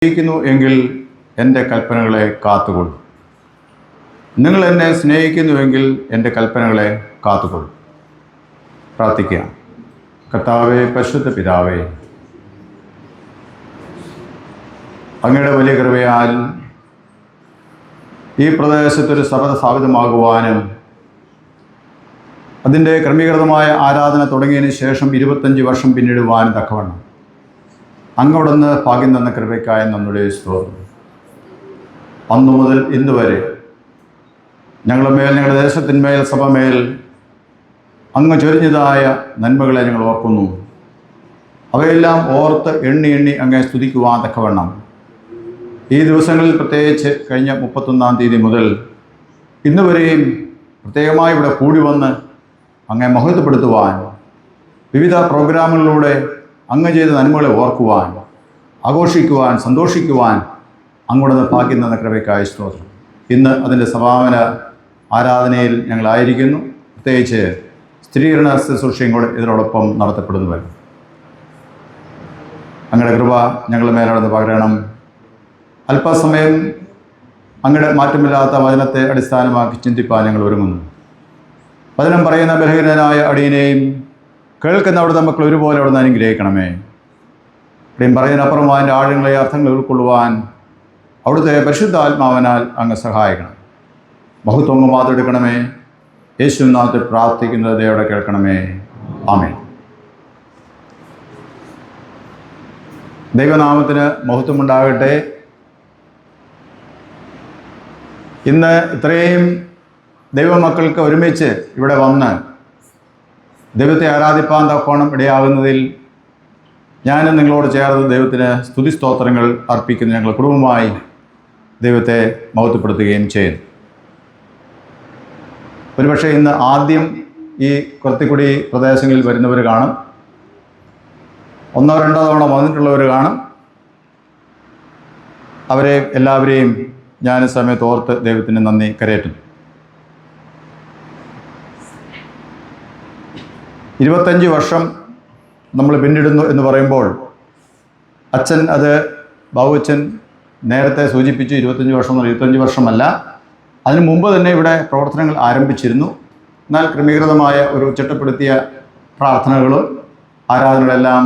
സ്നേഹിക്കുന്നു എങ്കിൽ എൻ്റെ കൽപ്പനകളെ കാത്തുകൊള്ളും. നിങ്ങൾ എന്നെ സ്നേഹിക്കുന്നുവെങ്കിൽ എൻ്റെ കൽപ്പനകളെ കാത്തുകൊള്ളും. പ്രാർത്ഥിക്കുക. കർത്താവേ, പരിശുദ്ധ പിതാവേ, അങ്ങയുടെ വലിയ കൃപയാൽ ഈ പ്രദേശത്തൊരു സഭ സ്ഥാപിതമാകുവാനും അതിൻ്റെ ക്രമീകൃതമായ ആരാധന തുടങ്ങിയതിന് ശേഷം 25 വർഷം പിന്നിടുവാനും തക്കവണ്ണം അങ്ങോടൊന്ന് ഭാഗ്യം തന്ന കൃപയ്ക്കായി നമ്മുടെ സ്തോത്രം. അന്നു മുതൽ ഇന്ന് വരെ ഞങ്ങളുടെ മേൽ, ഞങ്ങളുടെ ദേശത്തിന്മേൽ, സഭമേൽ അങ്ങ് ചൊരിഞ്ഞതായ നന്മകളെ ഞങ്ങൾ ഓർക്കുന്നു. അവയെല്ലാം ഓർത്ത് എണ്ണി എണ്ണി അങ്ങേ സ്തുതിക്കുവാൻ തക്കവണ്ണം ഈ ദിവസങ്ങളിൽ, പ്രത്യേകിച്ച് കഴിഞ്ഞ 31-ാം തീയതി മുതൽ ഇന്ന് വരെയും പ്രത്യേകമായി ഇവിടെ കൂടി വന്ന് അങ്ങേ മഹത്വപ്പെടുത്തുവാൻ, വിവിധ പ്രോഗ്രാമുകളിലൂടെ അങ്ങ് ചെയ്ത നന്മകളെ ഓർക്കുവാൻ, ആഘോഷിക്കുവാൻ, സന്തോഷിക്കുവാൻ അങ്ങോട്ട് ഭാഗ്യം തന്ന കൃപയ്ക്കായി സ്തോത്രം. ഇന്ന് അതിൻ്റെ സമാപന ആരാധനയിൽ ഞങ്ങളായിരിക്കുന്നു. പ്രത്യേകിച്ച് സ്ഥിരീകരണ ശുശ്രൂഷയും കൂടെ ഇതിനോടൊപ്പം നടത്തപ്പെടുന്നുവല്ലോ. അങ്ങയുടെ കൃപ ഞങ്ങളുടെ മേലോടൊന്ന് പകരണം. അല്പസമയം അങ്ങയുടെ മാറ്റമില്ലാത്ത വചനത്തെ അടിസ്ഥാനമാക്കി ചിന്തിപ്പാൻ ഞങ്ങൾ ഒരുങ്ങുന്നു. വചനം പറയുന്ന ബലഹീനനായ അടിയനെയും കേൾക്കുന്ന അവിടുത്തെ മക്കൾ ഒരുപോലെ അവിടുന്ന് അനുഗ്രഹിക്കണമേ. അടിയൻ പറയുന്നതിനപ്പുറം അതിൻ്റെ ആഴങ്ങളെ അർത്ഥങ്ങൾ ഉൾക്കൊള്ളുവാൻ അവിടുത്തെ പരിശുദ്ധാത്മാവിനാൽ അങ്ങ് സഹായിക്കണം. ബഹുത്വം മാതെടുക്കണമേ. യേശുനാമത്തിൽ പ്രാർത്ഥിക്കുന്നത് ദയയോടെ കേൾക്കണമേ. ആമേൻ. ദൈവനാമത്തിന് മഹത്വമുണ്ടാകട്ടെ. ഇന്ന് ഇത്രയും ദൈവമക്കൾക്ക് ഒരുമിച്ച് ഇവിടെ വന്ന് ദൈവത്തെ ആരാധിപ്പാൻ തക്കോണം ഇടയാകുന്നതിൽ ഞാനും നിങ്ങളോട് ചേർന്ന് ദൈവത്തിന് സ്തുതിസ്തോത്രങ്ങൾ അർപ്പിക്കുന്ന ഞങ്ങൾ കുടുംബമായി ദൈവത്തെ മഹത്വപ്പെടുത്തുകയും ചെയ്യുന്നു. ഒരുപക്ഷെ ഇന്ന് ആദ്യം ഈ കുറത്തിക്കുടി പ്രദേശങ്ങളിൽ വരുന്നവർ കാണും, 1-2 തവണ വന്നിട്ടുള്ളവർ കാണും. അവരെ എല്ലാവരെയും ഞാൻ സമയത്ത് ഓർത്ത് ദൈവത്തിന് നന്ദി കരയറ്റുന്നു. 25 വർഷം നമ്മൾ പിന്നിടുന്നു എന്ന് പറയുമ്പോൾ അച്ഛൻ, അത് ബാബുച്ചൻ നേരത്തെ സൂചിപ്പിച്ചു, 25 വർഷം, 25 വർഷമല്ല, അതിനു മുമ്പ് തന്നെ ഇവിടെ പ്രവർത്തനങ്ങൾ ആരംഭിച്ചിരുന്നു. എന്നാൽ ക്രമീകൃതമായ ഒരു ചിട്ടപ്പെടുത്തിയ പ്രാർത്ഥനകളും ആരാധനകളെല്ലാം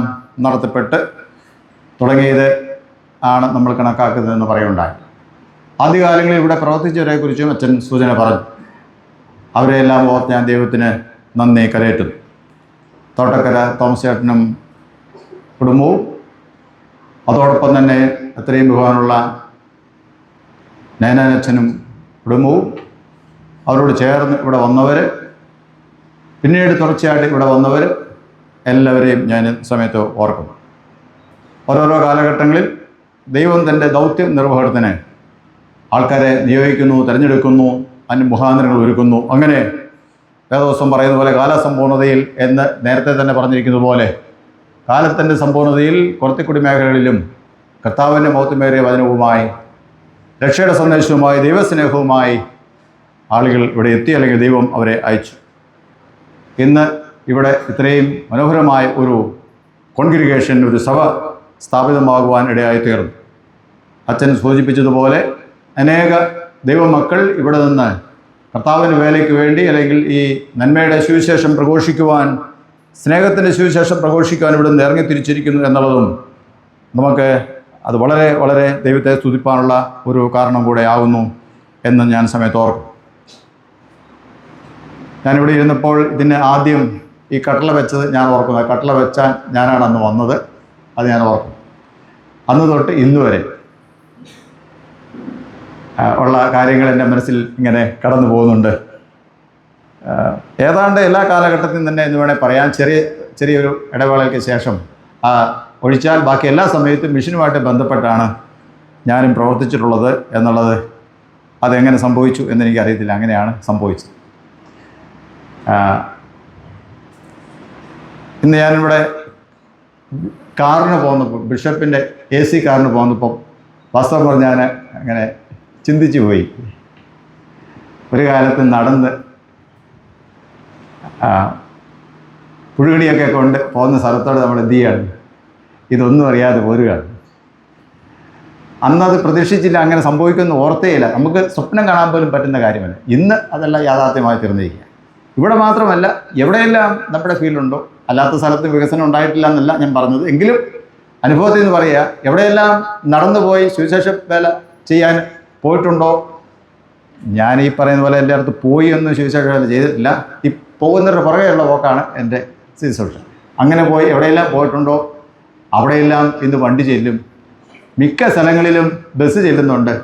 നടത്തപ്പെട്ട് തുടങ്ങിയത് ആണ് നമ്മൾ കണക്കാക്കുന്നതെന്ന് പറയുണ്ടായി. ആദ്യകാലങ്ങളിൽ ഇവിടെ പ്രവർത്തിച്ചവരെക്കുറിച്ചും അച്ഛൻ സൂചന പറഞ്ഞു. അവരെല്ലാം ഓർത്ത് ഞാൻ ദൈവത്തിന് നന്ദി കരയറ്റുന്നു. തോട്ടക്കര തോമസ് ചേട്ടനും കുടുംബവും, അതോടൊപ്പം തന്നെ അത്രയും ബഹുമാനുള്ള നയനാനച്ഛനും കുടുംബവും, അവരോട് ചേർന്ന് ഇവിടെ വന്നവർ, പിന്നീട് തുടർച്ചയായിട്ട് ഇവിടെ വന്നവർ എല്ലാവരെയും ഞാൻ സമയത്ത് ഓർക്കുന്നു. ഓരോരോ കാലഘട്ടങ്ങളിൽ ദൈവം തൻ്റെ ദൗത്യ നിർവഹണത്തിന് ആൾക്കാരെ നിയോഗിക്കുന്നു, തിരഞ്ഞെടുക്കുന്നു, അതിന് മുഖാന്തരങ്ങൾ ഒരുക്കുന്നു. അങ്ങനെ വേദവസ്വം പറയുന്ന പോലെ കാലസമ്പൂർണതയിൽ എന്ന് നേരത്തെ തന്നെ പറഞ്ഞിരിക്കുന്നത് പോലെ കാലത്തിൻ്റെ സമ്പൂർണതയിൽ കുറത്തിക്കുടി മേഖലകളിലും കർത്താവിൻ്റെ മഹത്വമേറിയ വചനവുമായി, രക്ഷയുടെ സന്ദേശവുമായി, ദൈവസ്നേഹവുമായി ആളുകൾ ഇവിടെ എത്തി, അല്ലെങ്കിൽ ദൈവം അവരെ അയച്ചു. ഇന്ന് ഇവിടെ ഇത്രയും മനോഹരമായ ഒരു കോൺഗ്രിഗേഷൻ, ഒരു സഭ സ്ഥാപിതമാകുവാൻ ഇടയായി തീർന്നു. അച്ഛൻ സൂചിപ്പിച്ചതുപോലെ അനേക ദൈവമക്കൾ ഇവിടെ നിന്ന് കർത്താവിൻ്റെ വേലയ്ക്ക് വേണ്ടി, അല്ലെങ്കിൽ ഈ നന്മയുടെ സുവിശേഷം പ്രഘോഷിക്കുവാൻ, സ്നേഹത്തിൻ്റെ സുവിശേഷം പ്രഘോഷിക്കുവാൻ ഇവിടെ നിന്ന് ഇറങ്ങിത്തിരിച്ചിരിക്കുന്നു എന്നുള്ളതും നമുക്ക് അത് വളരെ വളരെ ദൈവത്തെ സ്തുതിപ്പാനുള്ള ഒരു കാരണം കൂടെ ആകുന്നു എന്ന് ഞാൻ സമയത്ത് ഓർക്കും. ഞാനിവിടെ ഇരുന്നപ്പോൾ ഇതിന് ആദ്യം ഈ കട്ടള വെച്ചത് ഞാൻ ഓർക്കുന്നത്. കട്ടള വെച്ചാൽ ഞാനാണ് അന്ന് വന്നത്, അത് ഞാൻ ഓർക്കും. അന്ന് തൊട്ട് ഇന്ന് വരെ ഉള്ള കാര്യങ്ങൾ എൻ്റെ മനസ്സിൽ ഇങ്ങനെ കടന്നു പോകുന്നുണ്ട്. ഏതാണ്ട് എല്ലാ കാലഘട്ടത്തിലും തന്നെ എന്ന് വേണേൽ പറയാൻ, ചെറിയൊരു ഇടവേളയ്ക്ക് ശേഷം ഒഴിച്ചാൽ ബാക്കി എല്ലാ സമയത്തും മിഷനുമായിട്ട് ബന്ധപ്പെട്ടാണ് ഞാനും പ്രവർത്തിച്ചിട്ടുള്ളത് എന്നുള്ളത് അതെങ്ങനെ സംഭവിച്ചു എന്നെനിക്കറിയത്തില്ല. അങ്ങനെയാണ് സംഭവിച്ചത്. ഇന്ന് ഞാനിവിടെ കാറിന് പോകുന്നപ്പോൾ, ബിഷപ്പിൻ്റെ AC കാറിന് പോകുന്നപ്പോൾ വാസ്തവം പറഞ്ഞാൽ ഞാൻ അങ്ങനെ ചിന്തിച്ചു പോയി. ഒരു കാലത്ത് നടന്ന് പുഴുകണിയൊക്കെ കൊണ്ട് പോകുന്ന സ്ഥലത്തോട് നമ്മൾ എന്ത് ചെയ്യാണ്, ഇതൊന്നും അറിയാതെ പോരുകയാണ്. അന്നത് പ്രതീക്ഷിച്ചില്ല, അങ്ങനെ സംഭവിക്കുമെന്ന് ഓർത്തേയില്ല. നമുക്ക് സ്വപ്നം കാണാൻ പോലും പറ്റുന്ന കാര്യമല്ല. ഇന്ന് അതെല്ലാം യാഥാർത്ഥ്യമായി തീർന്നിരിക്കുക. ഇവിടെ മാത്രമല്ല, എവിടെയെല്ലാം നമ്മുടെ ഫീൽഡുണ്ടോ, അല്ലാത്ത സ്ഥലത്ത് വികസനം ഉണ്ടായിട്ടില്ല എന്നല്ല ഞാൻ പറഞ്ഞത്, എങ്കിലും അനുഭവത്തിൽ നിന്ന് പറയുക, എവിടെയെല്ലാം നടന്നുപോയി സുവിശേഷ വേല ചെയ്യാൻ പോയിട്ടുണ്ടോ, ഞാൻ ഈ പറയുന്ന പോലെ എൻ്റെ അടുത്ത് പോയി എന്ന് സുവിശേഷ വേല ചെയ്തിട്ടില്ല. ഈ പോകുന്നവരുടെ പുറകെയുള്ള പോക്കാണ് എൻ്റെ ശുശ്രൂഷ. അങ്ങനെ പോയി എവിടെയെല്ലാം പോയിട്ടുണ്ടോ അവിടെയെല്ലാം ഇന്ന് വണ്ടി ചെല്ലും. മിക്ക സ്ഥലങ്ങളിലും ബസ് ചെല്ലുന്നുണ്ട്.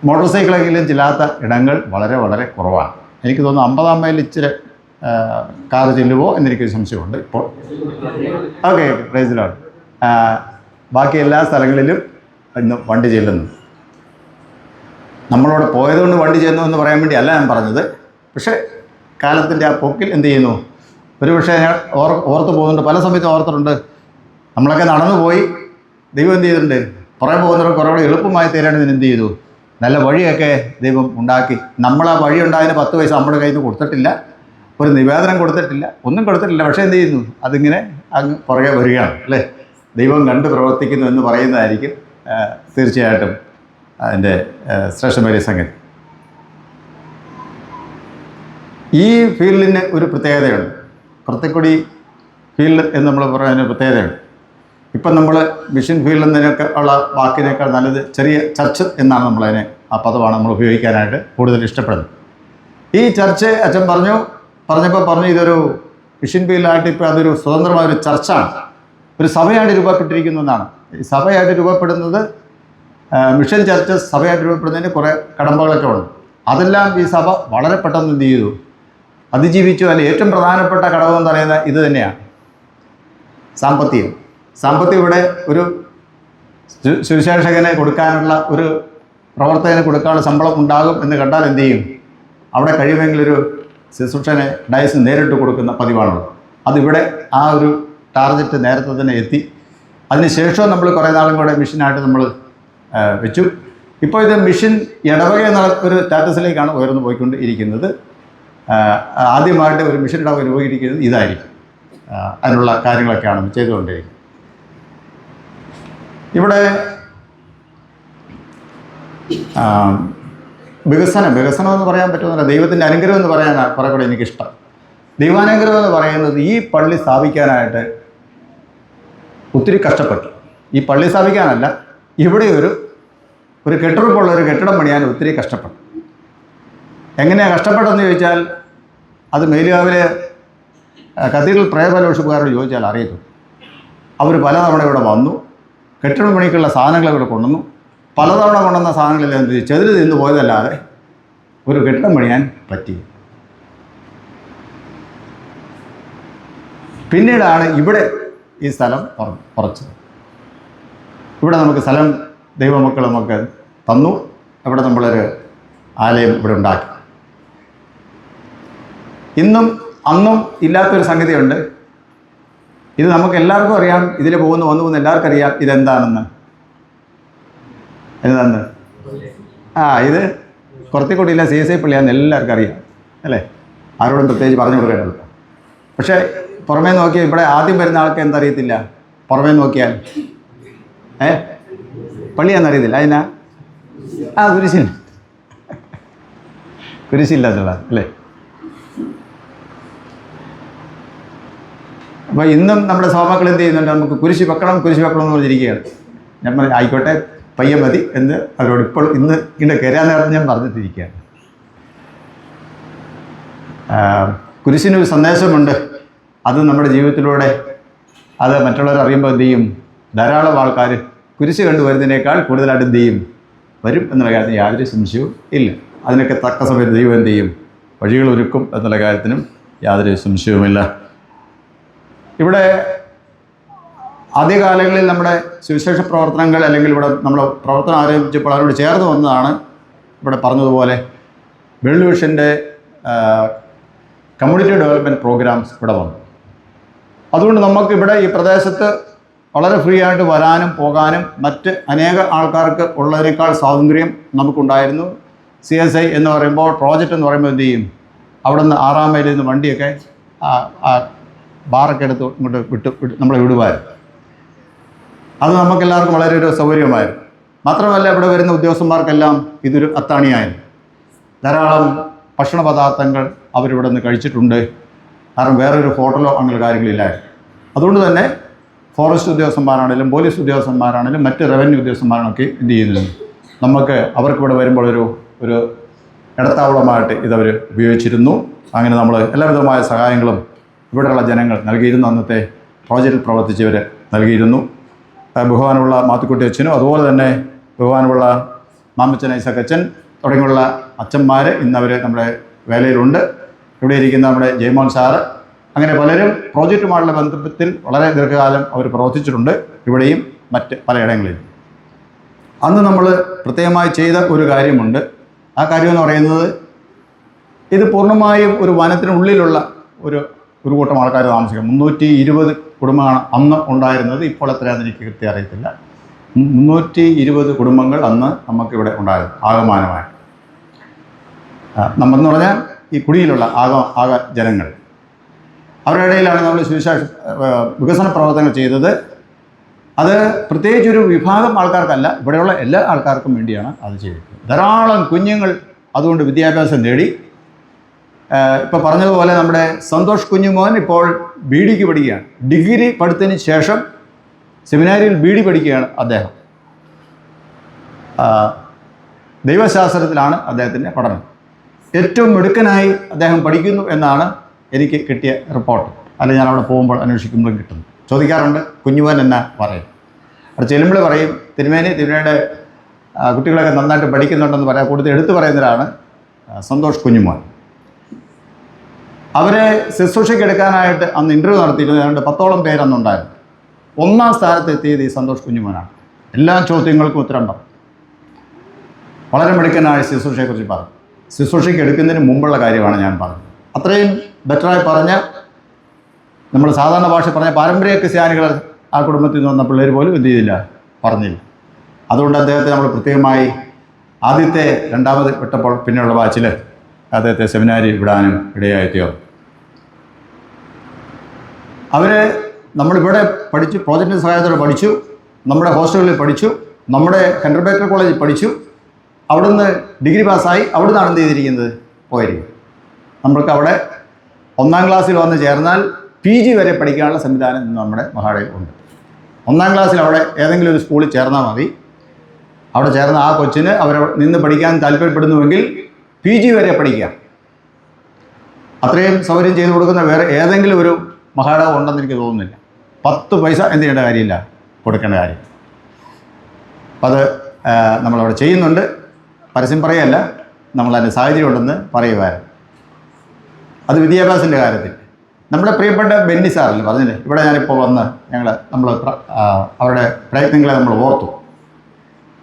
മോട്ടോർ സൈക്കിളെങ്കിലും ചെല്ലാത്ത ഇടങ്ങൾ വളരെ വളരെ കുറവാണ്. എനിക്ക് തോന്നുന്നു 50-ആം മൈൽ ഇച്ചിരി കാർ ചെല്ലുമോ എന്നെനിക്കൊരു സംശയമുണ്ട് ഇപ്പോൾ. Okay, praise the Lord. ബാക്കി എല്ലാ സ്ഥലങ്ങളിലും ഇന്ന് വണ്ടി ചെല്ലുന്നു. നമ്മളവിടെ പോയതുകൊണ്ട് വണ്ടി ചെന്നു എന്ന് പറയാൻ വേണ്ടി അല്ല ഞാൻ പറഞ്ഞത്. പക്ഷേ കാലത്തിൻ്റെ ആ പോക്കിൽ എന്ത് ചെയ്യുന്നു, ഒരു പക്ഷേ ഞാൻ ഓർത്ത് പോകുന്നുണ്ട്, പല സമയത്തും ഓർത്തിട്ടുണ്ട്. നമ്മളൊക്കെ നടന്നു പോയി, ദൈവം എന്ത് ചെയ്തിട്ടുണ്ട്, പുറകെ പോകുന്നവർ കുറേ എളുപ്പമായി തീരേണ്ടതിന് എന്ത് ചെയ്തു, നല്ല വഴിയൊക്കെ ദൈവം ഉണ്ടാക്കി. നമ്മൾ ആ വഴി ഉണ്ടായതിന് 10 പൈസ നമ്മുടെ കയ്യിൽ നിന്ന് കൊടുത്തിട്ടില്ല, ഒരു നിവേദനം കൊടുത്തിട്ടില്ല, ഒന്നും കൊടുത്തിട്ടില്ല. പക്ഷേ എന്ത് ചെയ്യുന്നു, അതിങ്ങനെ അങ്ങ് പുറകെ വരികയാണ് അല്ലേ. ദൈവം കണ്ട് പ്രവർത്തിക്കുന്നു എന്ന് പറയുന്നതായിരിക്കും തീർച്ചയായിട്ടും അതിൻ്റെ ശ്രേഷ്ഠമായ സംഗതി. ഈ ഫീൽഡിന് ഒരു പ്രത്യേകതയുണ്ട്. കുറത്തിക്കുടി ഫീൽഡ് എന്ന് നമ്മൾ പറയുന്നതിന് പ്രത്യേകതയുണ്ട്. ഇപ്പം നമ്മൾ മിഷൻ ഫീൽഡ് എന്നതിനൊക്കെ ഉള്ള വാക്കിനേക്കാൾ നല്ലത് ചെറിയ ചർച്ച് എന്നാണ് നമ്മളതിനെ, ആ പദമാണ് നമ്മൾ ഉപയോഗിക്കാനായിട്ട് കൂടുതൽ ഇഷ്ടപ്പെടുന്നത്. ഈ ചർച്ച് അച്ഛൻ പറഞ്ഞപ്പോൾ ഇതൊരു മിഷൻ ഫീൽഡായിട്ട് ഇപ്പോൾ അതൊരു സ്വതന്ത്രമായൊരു ചർച്ചാണ്, ഒരു സഭയായിട്ട് രൂപപ്പെട്ടിരിക്കുന്നു എന്നാണ്. ഈ സഭയായിട്ട് രൂപപ്പെടുന്നത്, മിഷൻ ചർച്ച് സഭയായിട്ട് രൂപപ്പെടുന്നതിന് കുറേ കടമ്പകളൊക്കെ ഉണ്ട്. അതെല്ലാം ഈ സഭ വളരെ പെട്ടെന്ന് എന്ത് ചെയ്തു, അതിജീവിച്ചു. അതിൽ ഏറ്റവും പ്രധാനപ്പെട്ട ഘടകമെന്ന് പറയുന്നത് ഇത് തന്നെയാണ്, സാമ്പത്തികം. ഇവിടെ ഒരു സുവിശേഷകനെ കൊടുക്കാനുള്ള, ഒരു പ്രവർത്തകന് കൊടുക്കാനുള്ള ശമ്പളം ഉണ്ടാകും എന്ന് കണ്ടാൽ എന്ത് ചെയ്യും, അവിടെ കഴിയുമെങ്കിലൊരു ശുശ്രൂഷനെ ഡയസ് നേരിട്ട് കൊടുക്കുന്ന പതിവാണുള്ളത്. അതിവിടെ ആ ഒരു ടാർഗറ്റ് നേരത്തെ തന്നെ എത്തി. അതിനുശേഷവും നമ്മൾ കുറേ നാളും കൂടെ മിഷനായിട്ട് നമ്മൾ വെച്ചു. ഇപ്പോൾ ഇത് മിഷൻ ഇടവക എന്നുള്ള ഒരു സ്റ്റാറ്റസിലേക്കാണ് ഉയർന്നു പോയിക്കൊണ്ട് ഇരിക്കുന്നത്. ആദ്യമായിട്ട് ഒരു മിഷൻ ഇടവക രൂപീകരിക്കുന്നത് ഇതായിരിക്കും. അതിനുള്ള കാര്യങ്ങളൊക്കെയാണ് ചെയ്തുകൊണ്ടിരിക്കുന്നത്. ഇവിടെ വികസനം എന്ന് പറയാൻ പറ്റുന്നില്ല, ദൈവത്തിൻ്റെ അനുഗ്രഹം എന്ന് പറയാനാണ് കുറേ കൂടെ എനിക്കിഷ്ടം. ദൈവാനുഗ്രഹം എന്ന് പറയുന്നത് ഈ പള്ളി സ്ഥാപിക്കാനായിട്ട് ഒത്തിരി കഷ്ടപ്പെട്ടു. ഈ പള്ളി സ്ഥാപിക്കാനല്ല, ഇവിടെ ഒരു കെട്ടുറപ്പുള്ള ഒരു കെട്ടിടം പണിയാൻ ഒത്തിരി കഷ്ടപ്പെട്ടു. എങ്ങനെയാണ് കഷ്ടപ്പെട്ടതെന്ന് ചോദിച്ചാൽ, അത് മേലുകാവിലെ കത്തീഡ്രൽ പ്രയർ ഫെലോഷിപ്പുകാരോട് ചോദിച്ചാൽ അറിയത്തുള്ളൂ. അവർ പലതവണ ഇവിടെ വന്നു, കെട്ടിടം പണിക്കുള്ള സാധനങ്ങൾ ഇവിടെ കൊണ്ടുവന്നു. പലതവണ കൊണ്ടുവന്ന സാധനങ്ങളെല്ലാം എന്ത് ചെയ്തു, ചെതിൽ നിന്ന് പോയതല്ലാതെ ഒരു കെട്ടിടം പണിയാൻ പറ്റി. പിന്നീടാണ് ഇവിടെ ഈ സ്ഥലം കുറച്ചത്. ഇവിടെ നമുക്ക് സ്ഥലം ദൈവമക്കൾ നമുക്ക് തന്നു. ഇവിടെ നമ്മളൊരു ആലയം ഇവിടെ ഉണ്ടാക്കി. ഇന്നും അന്നും ഇല്ലാത്തൊരു സംഗതിയുണ്ട്. ഇത് നമുക്ക് എല്ലാവർക്കും അറിയാം. ഇതിൽ വന്നു എല്ലാവർക്കും അറിയാം ഇതെന്താണെന്ന്. ഇത് കുറത്തിക്കൊടിയിലെ CSI പള്ളിയാണെന്ന് എല്ലാവർക്കും അറിയാം അല്ലേ, ആരോടും പ്രത്യേകിച്ച് പറഞ്ഞു കൊടുക്കേണ്ടത്. പക്ഷേ പുറമേ നോക്കിയാൽ ഇവിടെ ആദ്യം വരുന്ന ആൾക്ക് എന്തറിയത്തില്ല, പുറമേ നോക്കിയാൽ പള്ളിയാണെന്നറിയത്തില്ല. അതിനാ കുരിശില്ല എന്നുള്ളത് അല്ലേ. അപ്പോൾ ഇന്നും നമ്മുടെ സഭാക്കൾ എന്ത് ചെയ്യുന്നുണ്ട്, നമുക്ക് കുരിശ് വെക്കണം എന്ന് പറഞ്ഞിരിക്കുകയാണ്. ഞാൻ പറഞ്ഞു ആയിക്കോട്ടെ, പയ്യ മതി എന്ന് അവരോട് ഇന്ന് ഇങ്ങനെ കയറാൻ നേരത്തെ ഞാൻ പറഞ്ഞിട്ടിരിക്കുകയാണ്. കുരിശിനൊരു സന്ദേശമുണ്ട്. അത് നമ്മുടെ ജീവിതത്തിലൂടെ അത് മറ്റുള്ളവർ അറിയുമ്പോൾ എന്ത് ചെയ്യും, ധാരാളം ആൾക്കാർ കുരിശ് കണ്ടുവരുന്നതിനേക്കാൾ കൂടുതലായിട്ട് എന്ത് ചെയ്യും, വരും എന്നുള്ള കാര്യത്തിന് യാതൊരു സംശയവും ഇല്ല. അതിനൊക്കെ തക്ക സമയത്ത് ദൈവം എന്ത് ചെയ്യും, വഴികൾ ഒരുക്കും എന്നുള്ള കാര്യത്തിനും യാതൊരു സംശയവുമില്ല. ഇവിടെ ആദ്യകാലങ്ങളിൽ നമ്മുടെ സുവിശേഷ പ്രവർത്തനങ്ങൾ, അല്ലെങ്കിൽ ഇവിടെ നമ്മൾ പ്രവർത്തനം ആരംഭിച്ചപ്പോൾ അതിനോട് ചേർന്ന് വന്നതാണ് ഇവിടെ പറഞ്ഞതുപോലെ വേൾഡ് വിഷൻ്റെ കമ്മ്യൂണിറ്റി ഡെവലപ്മെൻറ്റ് പ്രോഗ്രാംസ് ഇവിടെ വന്നു. അതുകൊണ്ട് നമുക്കിവിടെ ഈ പ്രദേശത്ത് വളരെ ഫ്രീ ആയിട്ട് വരാനും പോകാനും മറ്റ് അനേക ആൾക്കാർക്ക് ഉള്ളതിനേക്കാൾ സ്വാതന്ത്ര്യം നമുക്കുണ്ടായിരുന്നു. CSI എന്ന് പറയുമ്പോൾ, പ്രോജക്റ്റ് എന്ന് പറയുമ്പോൾ എന്ത് ചെയ്യും, അവിടെ നിന്ന് 6-ാം മൈലിൽ നിന്ന് വണ്ടിയൊക്കെ ബാറൊക്കെ എടുത്ത് ഇങ്ങോട്ട് നമ്മളെ വിടുവായിരുന്നു. അത് നമുക്കെല്ലാവർക്കും വളരെ ഒരു സൗകര്യമായിരുന്നു. മാത്രമല്ല ഇവിടെ വരുന്ന ഉദ്യോഗസ്ഥന്മാർക്കെല്ലാം ഇതൊരു അത്താണിയായിരുന്നു. ധാരാളം ഭക്ഷണ പദാർത്ഥങ്ങൾ അവരിവിടെ നിന്ന് കഴിച്ചിട്ടുണ്ട്. കാരണം വേറൊരു ഹോട്ടലോ അങ്ങനെ കാര്യങ്ങളില്ലായിരുന്നു. അതുകൊണ്ട് തന്നെ ഫോറസ്റ്റ് ഉദ്യോഗസ്ഥന്മാരാണെങ്കിലും പോലീസ് ഉദ്യോഗസ്ഥന്മാരാണെങ്കിലും മറ്റ് റവന്യൂ ഉദ്യോഗസ്ഥന്മാരാണൊക്കെ എന്ത് ചെയ്യുന്നുണ്ട്, നമുക്ക് അവർക്കിവിടെ വരുമ്പോൾ ഒരു ഇടത്താവളമായിട്ട് ഇതവർ ഉപയോഗിച്ചിരുന്നു. അങ്ങനെ നമ്മൾ എല്ലാവിധമായ സഹായങ്ങളും ഇവിടെയുള്ള ജനങ്ങൾ നൽകിയിരുന്നു. അന്നത്തെ പ്രോജക്റ്റിൽ പ്രവർത്തിച്ചവർ നൽകിയിരുന്നു. ബഹുമാനമുള്ള മാത്തുക്കുട്ടി അച്ഛനും അതുപോലെ തന്നെ ബഹുമാനമുള്ള മാമച്ചൻ ഐസക്കച്ചൻ തുടങ്ങിയുള്ള അച്ഛന്മാർ ഇന്നവർ നമ്മുടെ വേലയിലുണ്ട്. ഇവിടെ ഇരിക്കുന്ന നമ്മുടെ ജയമോഹൻ സാറ്, അങ്ങനെ പലരും പ്രോജക്റ്റുമായുള്ള ബന്ധത്തിൽ വളരെ ദീർഘകാലം അവർ പ്രവർത്തിച്ചിട്ടുണ്ട്, ഇവിടെയും മറ്റ് പലയിടങ്ങളിലും. അന്ന് നമ്മൾ പ്രത്യേകമായി ചെയ്ത ഒരു കാര്യമുണ്ട്. ആ കാര്യമെന്ന് പറയുന്നത്, ഇത് പൂർണ്ണമായും ഒരു വനത്തിനുള്ളിലുള്ള ഒരു കൂട്ടം ആൾക്കാർ താമസിക്കും. 320 കുടുംബമാണ് അന്ന് ഉണ്ടായിരുന്നത്. ഇപ്പോൾ എത്രയാണെന്ന് എനിക്ക് കൃത്യം അറിയത്തില്ല. 320 കുടുംബങ്ങൾ അന്ന് നമുക്കിവിടെ ഉണ്ടായിരുന്നു ആകമാനമായി. നമ്മളെന്ന് പറഞ്ഞാൽ ഈ കുടിയിലുള്ള ആക ജനങ്ങൾ, അവരുടെ ഇടയിലാണ് നമ്മൾ വികസന പ്രവർത്തനങ്ങൾ ചെയ്തത്. അത് പ്രത്യേകിച്ചൊരു വിഭാഗം ആൾക്കാർക്കല്ല, ഇവിടെയുള്ള എല്ലാ ആൾക്കാർക്കും വേണ്ടിയാണ് അത് ചെയ്തത്. ധാരാളം കുഞ്ഞുങ്ങൾ അതുകൊണ്ട് വിദ്യാഭ്യാസം നേടി. ഇപ്പോൾ പറഞ്ഞതുപോലെ നമ്മുടെ സന്തോഷ് കുഞ്ഞുമോൻ ഇപ്പോൾ BD പഠിക്കുകയാണ്. ഡിഗ്രി പഠിത്തതിന് ശേഷം സെമിനാരിയിൽ BD പഠിക്കുകയാണ് അദ്ദേഹം. ദൈവശാസ്ത്രത്തിലാണ് അദ്ദേഹത്തിൻ്റെ പഠനം. ഏറ്റവും മിടുക്കനായി അദ്ദേഹം പഠിക്കുന്നു എന്നാണ് എനിക്ക് കിട്ടിയ റിപ്പോർട്ട്. അല്ലെങ്കിൽ ഞാൻ അവിടെ പോകുമ്പോൾ അന്വേഷിക്കുമ്പോഴും കിട്ടുന്നു. ചോദിക്കാറുണ്ട്, കുഞ്ഞുമോൻ എന്നാ പറയും. അവിടെ ചെല്ലുമ്പോൾ പറയും തിരുമേനിയുടെ കുട്ടികളൊക്കെ നന്നായിട്ട് പഠിക്കുന്നുണ്ടെന്ന് പറയാൻ കൂടുതൽ എടുത്തു പറയുന്നവരാണ് സന്തോഷ് കുഞ്ഞുമോൻ. അവരെ ശുശ്രൂഷയ്ക്ക് എടുക്കാനായിട്ട് അന്ന് ഇൻ്റർവ്യൂ നടത്തിയിരുന്നു. ഏതാണ്ട് 10ഓളം പേരന്നുണ്ടായിരുന്നു. 1ാം സ്ഥാനത്തെത്തിയത് ഈ സന്തോഷ് കുഞ്ഞുമോനാണ്. എല്ലാ ചോദ്യങ്ങൾക്കും ഉത്തരം പറഞ്ഞു. വളരെ മിടുക്കനായ ശുശ്രൂഷയെക്കുറിച്ച് പറഞ്ഞു. ശുശ്രൂഷയ്ക്ക് എടുക്കുന്നതിന് മുമ്പുള്ള കാര്യമാണ് ഞാൻ പറഞ്ഞത്. അത്രയും ബെറ്ററായി പറഞ്ഞ, നമ്മൾ സാധാരണ ഭാഷ പറഞ്ഞ പാരമ്പര്യ ക്രിസ്ത്യാനികൾ ആ കുടുംബത്തിൽ നിന്ന് വന്ന പിള്ളേർ പോലും എന്ത് ചെയ്തില്ല, പറഞ്ഞില്ല. അതുകൊണ്ട് അദ്ദേഹത്തെ നമ്മൾ പ്രത്യേകമായി ആദ്യത്തെ 2ാമത് വിട്ടപ്പോൾ പിന്നെയുള്ള ബാച്ചിൽ അദ്ദേഹത്തെ സെമിനാരി വിടാനും ഇടയായിത്തീർന്നു. അവരെ നമ്മളിവിടെ പഠിച്ചു, പ്രോജക്റ്റിൻ്റെ സഹായത്തോടെ പഠിച്ചു, നമ്മുടെ ഹോസ്റ്റലുകളിൽ പഠിച്ചു, നമ്മുടെ ഹെൻറി ബേക്കർ കോളേജിൽ പഠിച്ചു. അവിടുന്ന് ഡിഗ്രി പാസ്സായി. അവിടുന്നാണ് എന്ത് ചെയ്തിരിക്കുന്നത്, പോയിരിക്കും. നമ്മൾക്ക് അവിടെ 1ാം ക്ലാസ്സിൽ വന്ന് ചേർന്നാൽ PG വരെ പഠിക്കാനുള്ള സംവിധാനം ഇന്ന് നമ്മുടെ മഹാടയിൽ ഉണ്ട്. 1ാം ക്ലാസ്സിൽ അവിടെ ഏതെങ്കിലും ഒരു സ്കൂളിൽ ചേർന്നാൽ മതി. അവിടെ ചേർന്ന ആ കൊച്ചിന് അവരെ നിന്ന് പഠിക്കാൻ താല്പര്യപ്പെടുന്നുവെങ്കിൽ PG വരെ പഠിക്കാം. അത്രയും സൗകര്യം ചെയ്തു കൊടുക്കുന്ന വേറെ ഏതെങ്കിലും ഒരു മഹാടകം ഉണ്ടെന്ന് എനിക്ക് തോന്നുന്നില്ല. 10 പൈസ എന്ത് ചെയ്യേണ്ട കാര്യമില്ല, കൊടുക്കേണ്ട കാര്യം. അപ്പം അത് നമ്മളവിടെ ചെയ്യുന്നുണ്ട്. പരസ്യം പറയല്ല, നമ്മളതിൻ്റെ സാഹചര്യം ഉണ്ടെന്ന് പറയുവായിരുന്നു. അത് വിദ്യാഭ്യാസത്തിൻ്റെ കാര്യത്തിൽ നമ്മുടെ പ്രിയപ്പെട്ട ബെന്നി സാറല്ലേ പറഞ്ഞില്ലേ, ഇവിടെ ഞാനിപ്പോൾ വന്ന് നമ്മൾ അവരുടെ പ്രയത്നങ്ങളെ നമ്മൾ ഓർത്തു.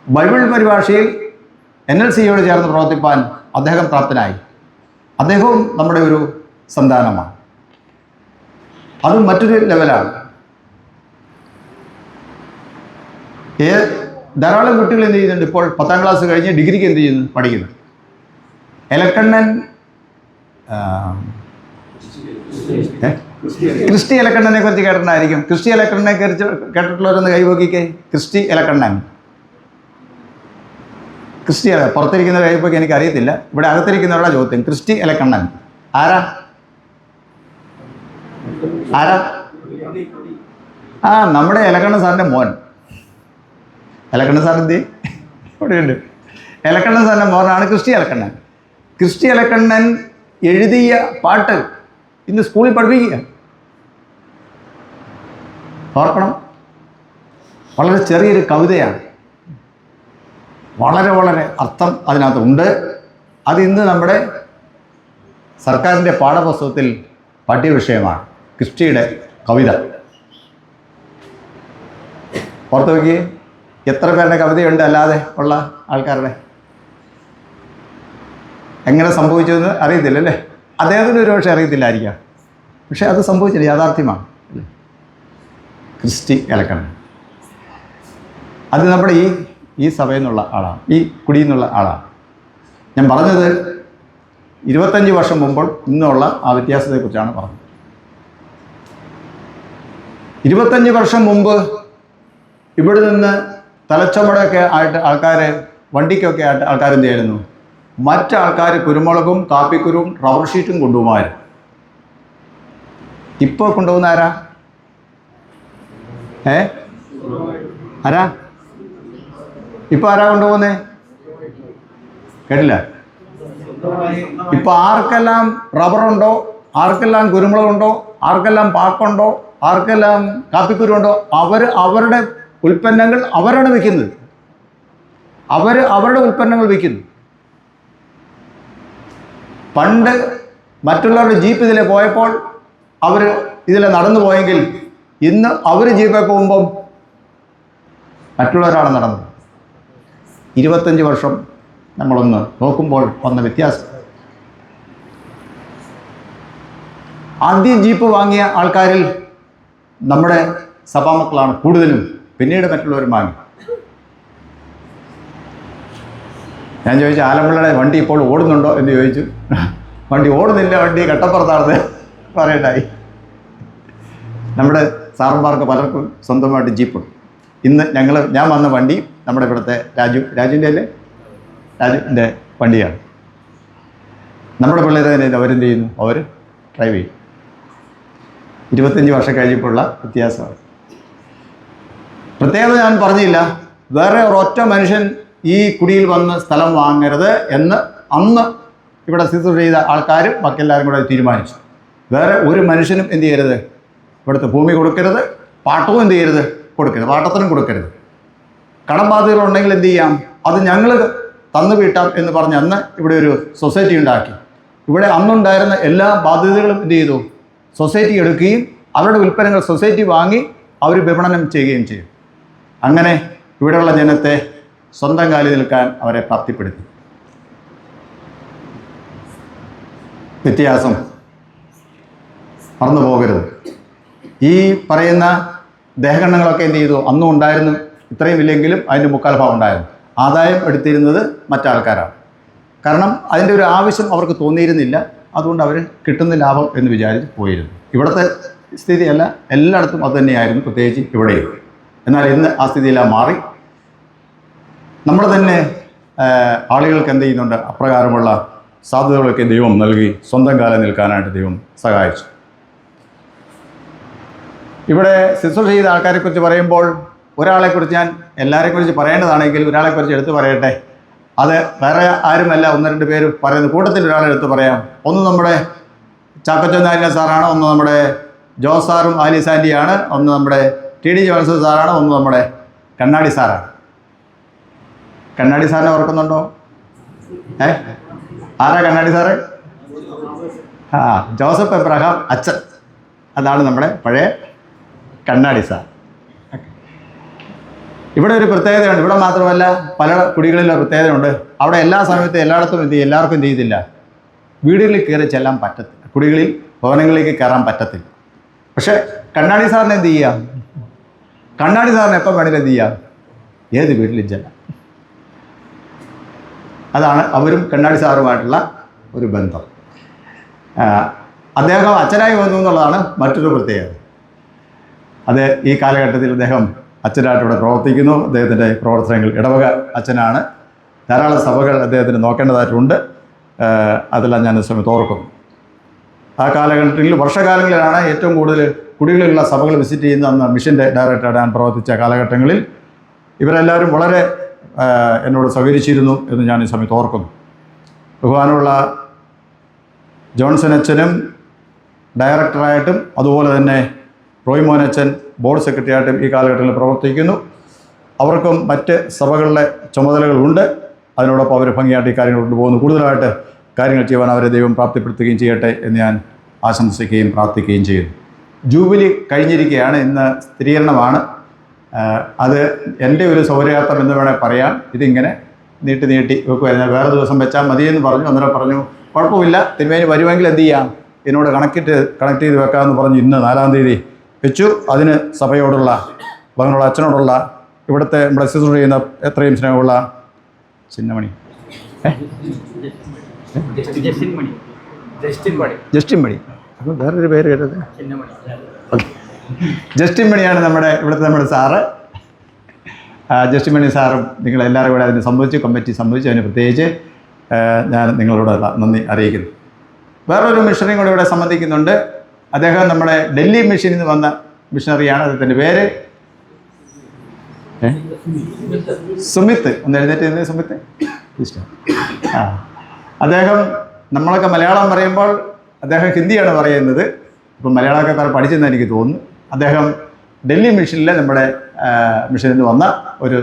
ബൈബിൾ പരിഭാഷയിൽ NLCയോട് ചേർന്ന് പ്രവർത്തിപ്പാൻ അദ്ദേഹം പ്രാപ്തനായി. അദ്ദേഹവും നമ്മുടെ ഒരു സന്താനമാണ്. അതും മറ്റൊരു ലെവലാണ്. ധാരാളം കുട്ടികൾ എന്ത് ചെയ്യുന്നുണ്ട്, ഇപ്പോൾ 10ാം ക്ലാസ് കഴിഞ്ഞ് ഡിഗ്രിക്ക് എന്ത് ചെയ്യുന്നു, പഠിക്കുന്നു. എലക്കണ്ണൻ ക്രിസ്റ്റി എലക്കണ്ണനെ കുറിച്ച് കേട്ടിട്ടുണ്ടായിരിക്കും. ക്രിസ്റ്റി എലക്കണ്ണനെ കുറിച്ച് കേട്ടിട്ടുള്ളവരൊന്ന് കൈപോക്കിക്കേ. ക്രിസ്റ്റി എലക്കണ്ണൻ, ക്രിസ്റ്റി പുറത്തിരിക്കുന്ന കൈപോക്കി എനിക്കറിയത്തില്ല. ഇവിടെ അകത്തിരിക്കുന്നവരുടെ ചോദ്യം, ക്രിസ്റ്റി എലക്കണ്ണൻ ആരാ? നമ്മുടെ എലക്കണ്ണൻ സാറിൻ്റെ മോൻ. എലക്കണ്ണൻ സാർ എന്ത് ഇവിടെയുണ്ട്. എലക്കണ്ണൻ സാറിൻ്റെ മോനാണ് ക്രിസ്റ്റി എലക്കണ്ണൻ. ക്രിസ്റ്റി എലക്കണ്ണൻ എഴുതിയ പാട്ട് ഇന്ന് സ്കൂളിൽ പഠിപ്പിക്കുക. ഓർക്കണം, വളരെ ചെറിയൊരു കവിതയാണ്. വളരെ വളരെ അർത്ഥം അതിനകത്തുണ്ട്. അത് ഇന്ന് നമ്മുടെ സർക്കാരിൻ്റെ പാഠപുസ്തകത്തിൽ പാഠ്യവിഷയമാണ്. ക്രിസ്റ്റിയുടെ കവിത ഓർത്ത് നോക്കിയേ, എത്ര പേരുടെ കവിതയുണ്ട് അല്ലാതെ ഉള്ള ആൾക്കാരുടെ. എങ്ങനെ സംഭവിച്ചതെന്ന് അറിയത്തില്ല അല്ലേ? അദ്ദേഹത്തിന് ഒരു പക്ഷേ അറിയത്തില്ലായിരിക്കാം, പക്ഷേ അത് സംഭവിച്ചില്ല, യാഥാർത്ഥ്യമാണ്. ക്രിസ്റ്റി എലക്കണ്ണൻ അത് നമ്മുടെ ഈ സഭയിൽ നിന്നുള്ള ആളാണ്, ഈ കുടിയിൽ നിന്നുള്ള ആളാണ്. ഞാൻ പറഞ്ഞത് 25 വർഷം മുമ്പ് ഇന്നുള്ള ആ വ്യത്യാസത്തെക്കുറിച്ചാണ് പറഞ്ഞത്. 25 വർഷം മുമ്പ് ഇവിടെ നിന്ന് തലച്ചമടയൊക്കെ ആയിട്ട് ആൾക്കാർ, വണ്ടിക്കൊക്കെ ആയിട്ട് ആൾക്കാർ എന്ത് ചെയ്യുന്നു, മറ്റാൾക്കാർ കുരുമുളകും കാപ്പിക്കുരും റബ്ബർ ഷീറ്റും കൊണ്ടുപോകുമായിരുന്നു. ഇപ്പോൾ കൊണ്ടുപോകുന്ന ആരാ? ആരാ ഇപ്പൊ ആരാ കൊണ്ടുപോകുന്നേ? കേട്ടില്ല. ഇപ്പൊ ആർക്കെല്ലാം റബ്ബറുണ്ടോ, ആർക്കെല്ലാം കുരുമുളകുണ്ടോ, ആർക്കെല്ലാം പാക്കുണ്ടോ, ആർക്കെല്ലാം കാപ്പിക്കുരുണ്ടോ, അവരുടെ ഉൽപ്പന്നങ്ങൾ അവരാണ് വിൽക്കുന്നത്. അവരുടെ ഉൽപ്പന്നങ്ങൾ വിൽക്കുന്നു. പണ്ട് മറ്റുള്ളവരുടെ ജീപ്പ് ഇതിലെ പോയപ്പോൾ അവർ ഇതിലെ നടന്നു പോയെങ്കിൽ ഇന്ന് അവർ ജീപ്പിൽ പോകുമ്പം മറ്റുള്ളവരാണ് നടന്നത്. 25 വർഷം നമ്മളൊന്ന് നോക്കുമ്പോൾ വന്ന വ്യത്യാസം. ആദ്യം ജീപ്പ് വാങ്ങിയ ആൾക്കാരിൽ നമ്മുടെ സഭാമക്കളാണ് കൂടുതലും, പിന്നീട് മറ്റുള്ളവരും വാങ്ങി. ഞാൻ ചോദിച്ചു, ആലമ്പുഴയുടെ വണ്ടി ഇപ്പോൾ ഓടുന്നുണ്ടോ എന്ന് ചോദിച്ചു. വണ്ടി ഓടുന്നില്ല, വണ്ടി കട്ടപ്പുറത്താണെന്ന് പറയണ്ടായി. നമ്മുടെ സാറന്മാർക്ക് പലർക്കും സ്വന്തമായിട്ട് ജീപ്പുണ്ട്. ഇന്ന് ഞാൻ വന്ന വണ്ടി നമ്മുടെ ഇവിടുത്തെ രാജുവിൻ്റെ വണ്ടിയാണ്. നമ്മുടെ പിള്ളേർ തന്നെ അവരെന്ത് ചെയ്യുന്നു, അവർ ഡ്രൈവ് ചെയ്യും. 25 വർഷം കഴിഞ്ഞപ്പോഴുള്ള വ്യത്യാസമാണ്. പ്രത്യേകത ഞാൻ പറഞ്ഞില്ല, വേറെ ഒരൊറ്റ മനുഷ്യൻ ഈ കുടിയിൽ വന്ന് സ്ഥലം വാങ്ങരുത് എന്ന് അന്ന് ഇവിടെ ശുശ്രൂഷ ചെയ്ത ആൾക്കാരും ബാക്കിയെല്ലാവരും കൂടെ തീരുമാനിച്ചു. വേറെ ഒരു മനുഷ്യനും എന്ത് ചെയ്യരുത്, ഇവിടുത്തെ ഭൂമി കൊടുക്കരുത്, പാട്ടവും എന്ത് ചെയ്യരുത്, കൊടുക്കരുത്, പാട്ടത്തിനും കൊടുക്കരുത്. കടം ബാധ്യതകളുണ്ടെങ്കിൽ എന്ത് ചെയ്യാം, അത് ഞങ്ങൾ തന്നു വീട്ടാം എന്ന് പറഞ്ഞ് അന്ന് ഇവിടെ ഒരു സൊസൈറ്റി ഉണ്ടാക്കി. ഇവിടെ അന്നുണ്ടായിരുന്ന എല്ലാ ബാധ്യതകളും എന്ത് ചെയ്തു, സൊസൈറ്റി എടുക്കുകയും അവരുടെ ഉൽപ്പന്നങ്ങൾ സൊസൈറ്റി വാങ്ങി അവർ വിപണനം ചെയ്യുകയും ചെയ്യും. അങ്ങനെ ഇവിടെയുള്ള ജനത്തെ സ്വന്തം കാലിൽ നിൽക്കാൻ അവരെ പ്രാപ്തിപ്പെടുത്തി. വ്യത്യാസം മറന്നു പോകരുത്. ഈ പറയുന്ന ദേഹഗണങ്ങളൊക്കെ എന്ത് ചെയ്തു, അന്നും ഉണ്ടായിരുന്നു. ഇത്രയും ഇല്ലെങ്കിലും അതിൻ്റെ മുക്കാൽ ഭാഗം ഉണ്ടായിരുന്നു. ആദായം എടുത്തിരുന്നത് മറ്റാൾക്കാരാണ്. കാരണം അതിൻ്റെ ഒരു ആവശ്യം അവർക്ക് തോന്നിയിരുന്നില്ല. അതുകൊണ്ട് അവർ കിട്ടുന്ന ലാഭം എന്ന് വിചാരിച്ച് പോയിരുന്നു. ഇവിടുത്തെ സ്ഥിതിയല്ല, എല്ലായിടത്തും അത് തന്നെയായിരുന്നു, പ്രത്യേകിച്ച് ഇവിടെയും. എന്നാൽ ഇന്ന് ആ സ്ഥിതിയെല്ലാം മാറി. നമ്മൾ തന്നെ ആളുകൾക്ക് എന്ത് ചെയ്യുന്നുണ്ട്, അപ്രകാരമുള്ള സാധ്യതകളൊക്കെ ദൈവം നൽകി സ്വന്തം കാലം നിൽക്കാനായിട്ട് ദൈവം സഹായിച്ചു. ഇവിടെ ശുശ്രൂഷ ചെയ്ത ആൾക്കാരെക്കുറിച്ച് പറയുമ്പോൾ ഒരാളെക്കുറിച്ച് ഞാൻ എല്ലാവരെക്കുറിച്ച് പറയേണ്ടതാണെങ്കിൽ ഒരാളെക്കുറിച്ച് എടുത്തു പറയട്ടെ. അത് വേറെ ആരുമല്ല, 1-2 പേര് പറയുന്ന കൂട്ടത്തിൽ ഒരാളെ എടുത്ത് പറയാം. ഒന്ന് നമ്മുടെ ചാക്കോച്ചൻ സാറാണ്, ഒന്ന് നമ്മുടെ ജോസ് സാറും ആലീസ് ആൻറ്റിയാണ്, ഒന്ന് നമ്മുടെ TD ജോൺസൺ സാറാണ്, ഒന്ന് നമ്മുടെ കണ്ണാടി സാറാണ്. കണ്ണാടി സാറിനെ ഓർക്കുന്നുണ്ടോ? ആരാ കണ്ണാടി സാറ്? ജോസഫ് എബ്രഹാം അച്ഛൻ. അതാണ് നമ്മുടെ പഴയ കണ്ണാടി സാർ. ഇവിടെ ഒരു പ്രത്യേകതയുണ്ട്. ഇവിടെ മാത്രമല്ല, പല കുടികളിലും പ്രത്യേകതയുണ്ട്. അവിടെ എല്ലാ സമയത്തും എല്ലായിടത്തും എല്ലാവർക്കും എന്ത് ചെയ്തില്ല, വീടുകളിൽ കയറി ചെല്ലാൻ പറ്റത്തില്ല. കുടികളിൽ ഭവനങ്ങളിലേക്ക് കയറാൻ പറ്റത്തില്ല. പക്ഷേ കണ്ണാടി സാറിന് എന്ത് ചെയ്യാം, കണ്ണാടി സാറിന് എപ്പം വേണമെങ്കിലും എന്ത് ചെയ്യാം, ഏത് വീട്ടിലും ചെല്ലാം. അതാണ് അവരും കണ്ണാടി സാറുമായിട്ടുള്ള ഒരു ബന്ധം. അദ്ദേഹം അച്ഛനായി വന്നു എന്നുള്ളതാണ് മറ്റൊരു പ്രത്യേകത. അത് ഈ കാലഘട്ടത്തിൽ അദ്ദേഹം അച്ഛനായിട്ട് ഇവിടെ പ്രവർത്തിക്കുന്നു. അദ്ദേഹത്തിൻ്റെ പ്രവർത്തനങ്ങൾ ഇടവക അച്ഛനാണ്. ധാരാളം സഭകൾ അദ്ദേഹത്തിന് നോക്കേണ്ടതായിട്ടുണ്ട്. അതെല്ലാം ഞാൻ സമയത്ത് ഓർക്കുന്നു. ആ കാലഘട്ടത്തിൽ വർഷകാലങ്ങളിലാണ് ഏറ്റവും കൂടുതൽ കുടികളിലുള്ള സഭകൾ വിസിറ്റ് ചെയ്യുന്ന അന്ന് മിഷൻ്റെ ഡയറക്ടറായിട്ട് ഞാൻ പ്രവർത്തിച്ച കാലഘട്ടങ്ങളിൽ ഇവരെല്ലാവരും വളരെ എന്നോട് സഹകരിച്ചിരുന്നു എന്ന് ഞാൻ ഈ സമയത്ത് ഓർക്കുന്നു. ബഹുമാനമുള്ള ജോൺസൺ അച്ഛനും ഡയറക്ടറായിട്ടും അതുപോലെ തന്നെ റോയ് മോൻ അച്ഛൻ ബോർഡ് സെക്രട്ടറി ആയിട്ടും ഈ കാലഘട്ടങ്ങളിൽ പ്രവർത്തിക്കുന്നു. അവർക്കും മറ്റ് സഭകളിലെ ചുമതലകളുണ്ട്. അതിനോടൊപ്പം അവർ ഭംഗിയായിട്ട് ഈ കാര്യങ്ങൾ കൊണ്ടുപോകുന്നു. കൂടുതലായിട്ട് കാര്യങ്ങൾ ചെയ്യുവാൻ അവരെ ദൈവം പ്രാപ്തിപ്പെടുത്തുകയും ചെയ്യട്ടെ എന്ന് ഞാൻ ആശംസിക്കുകയും പ്രാർത്ഥിക്കുകയും ചെയ്യുന്നു. ജൂബിലി കഴിഞ്ഞിരിക്കുകയാണ്. ഇന്ന് സ്ഥിരീകരണമാണ്. അത് എൻ്റെ ഒരു സൗകര്യാർത്ഥം എന്ന് വേണേൽ പറയാം. ഇതിങ്ങനെ നീട്ടി വെക്കുമായിരുന്നു. വേറെ ദിവസം വെച്ചാൽ മതിയെന്ന് പറഞ്ഞു. അന്നേരം പറഞ്ഞു കുഴപ്പമില്ല, തിരുമേനി വരുമെങ്കിൽ എന്ത് ചെയ്യാം, എന്നോട് കണക്ട് ചെയ്ത് വെക്കാമെന്ന് പറഞ്ഞു. ഇന്ന് 4-ാം തീയതി വെച്ചു. അതിന് സഭയോടുള്ള മകനുള്ള അച്ഛനോടുള്ള ഇവിടുത്തെ നമ്മുടെ ശുശ്രൂഷ ചെയ്യുന്ന എത്രയും സ്നേഹമുള്ള ചിന്നമണി ജസ്റ്റിൻ മണി, അപ്പം വേറൊരു പേര് കേട്ടത് ഓക്കെ, ജസ്റ്റിൻ മണിയാണ് നമ്മുടെ ഇവിടുത്തെ നമ്മുടെ സാറ്. ജസ്റ്റിമണി സാറും നിങ്ങളെല്ലാവരും കൂടെ അതിന് സംബന്ധിച്ച് കമ്മിറ്റി സംബന്ധിച്ച് അതിന് പ്രത്യേകിച്ച് ഞാൻ നിങ്ങളോട് നന്ദി അറിയിക്കുന്നു. വേറൊരു മിഷണറിയും കൂടെ ഇവിടെ സംബന്ധിക്കുന്നുണ്ട്. അദ്ദേഹം നമ്മുടെ ഡൽഹി മിഷനിൽ നിന്ന് വന്ന മിഷണറിയാണ്. അദ്ദേഹത്തിൻ്റെ പേര് സുമിത്ത്. ഒന്ന് എഴുന്നേറ്റ് സുമിത്ത്. അദ്ദേഹം നമ്മളൊക്കെ മലയാളം പറയുമ്പോൾ അദ്ദേഹം ഹിന്ദിയാണ് പറയുന്നത്. ഇപ്പം മലയാളമൊക്കെ കുറെ പഠിച്ചെന്ന് എനിക്ക് തോന്നുന്നു. അദ്ദേഹം ഡൽഹി മിഷനിലെ നമ്മുടെ മിഷനിൽ നിന്ന് വന്ന ഒരു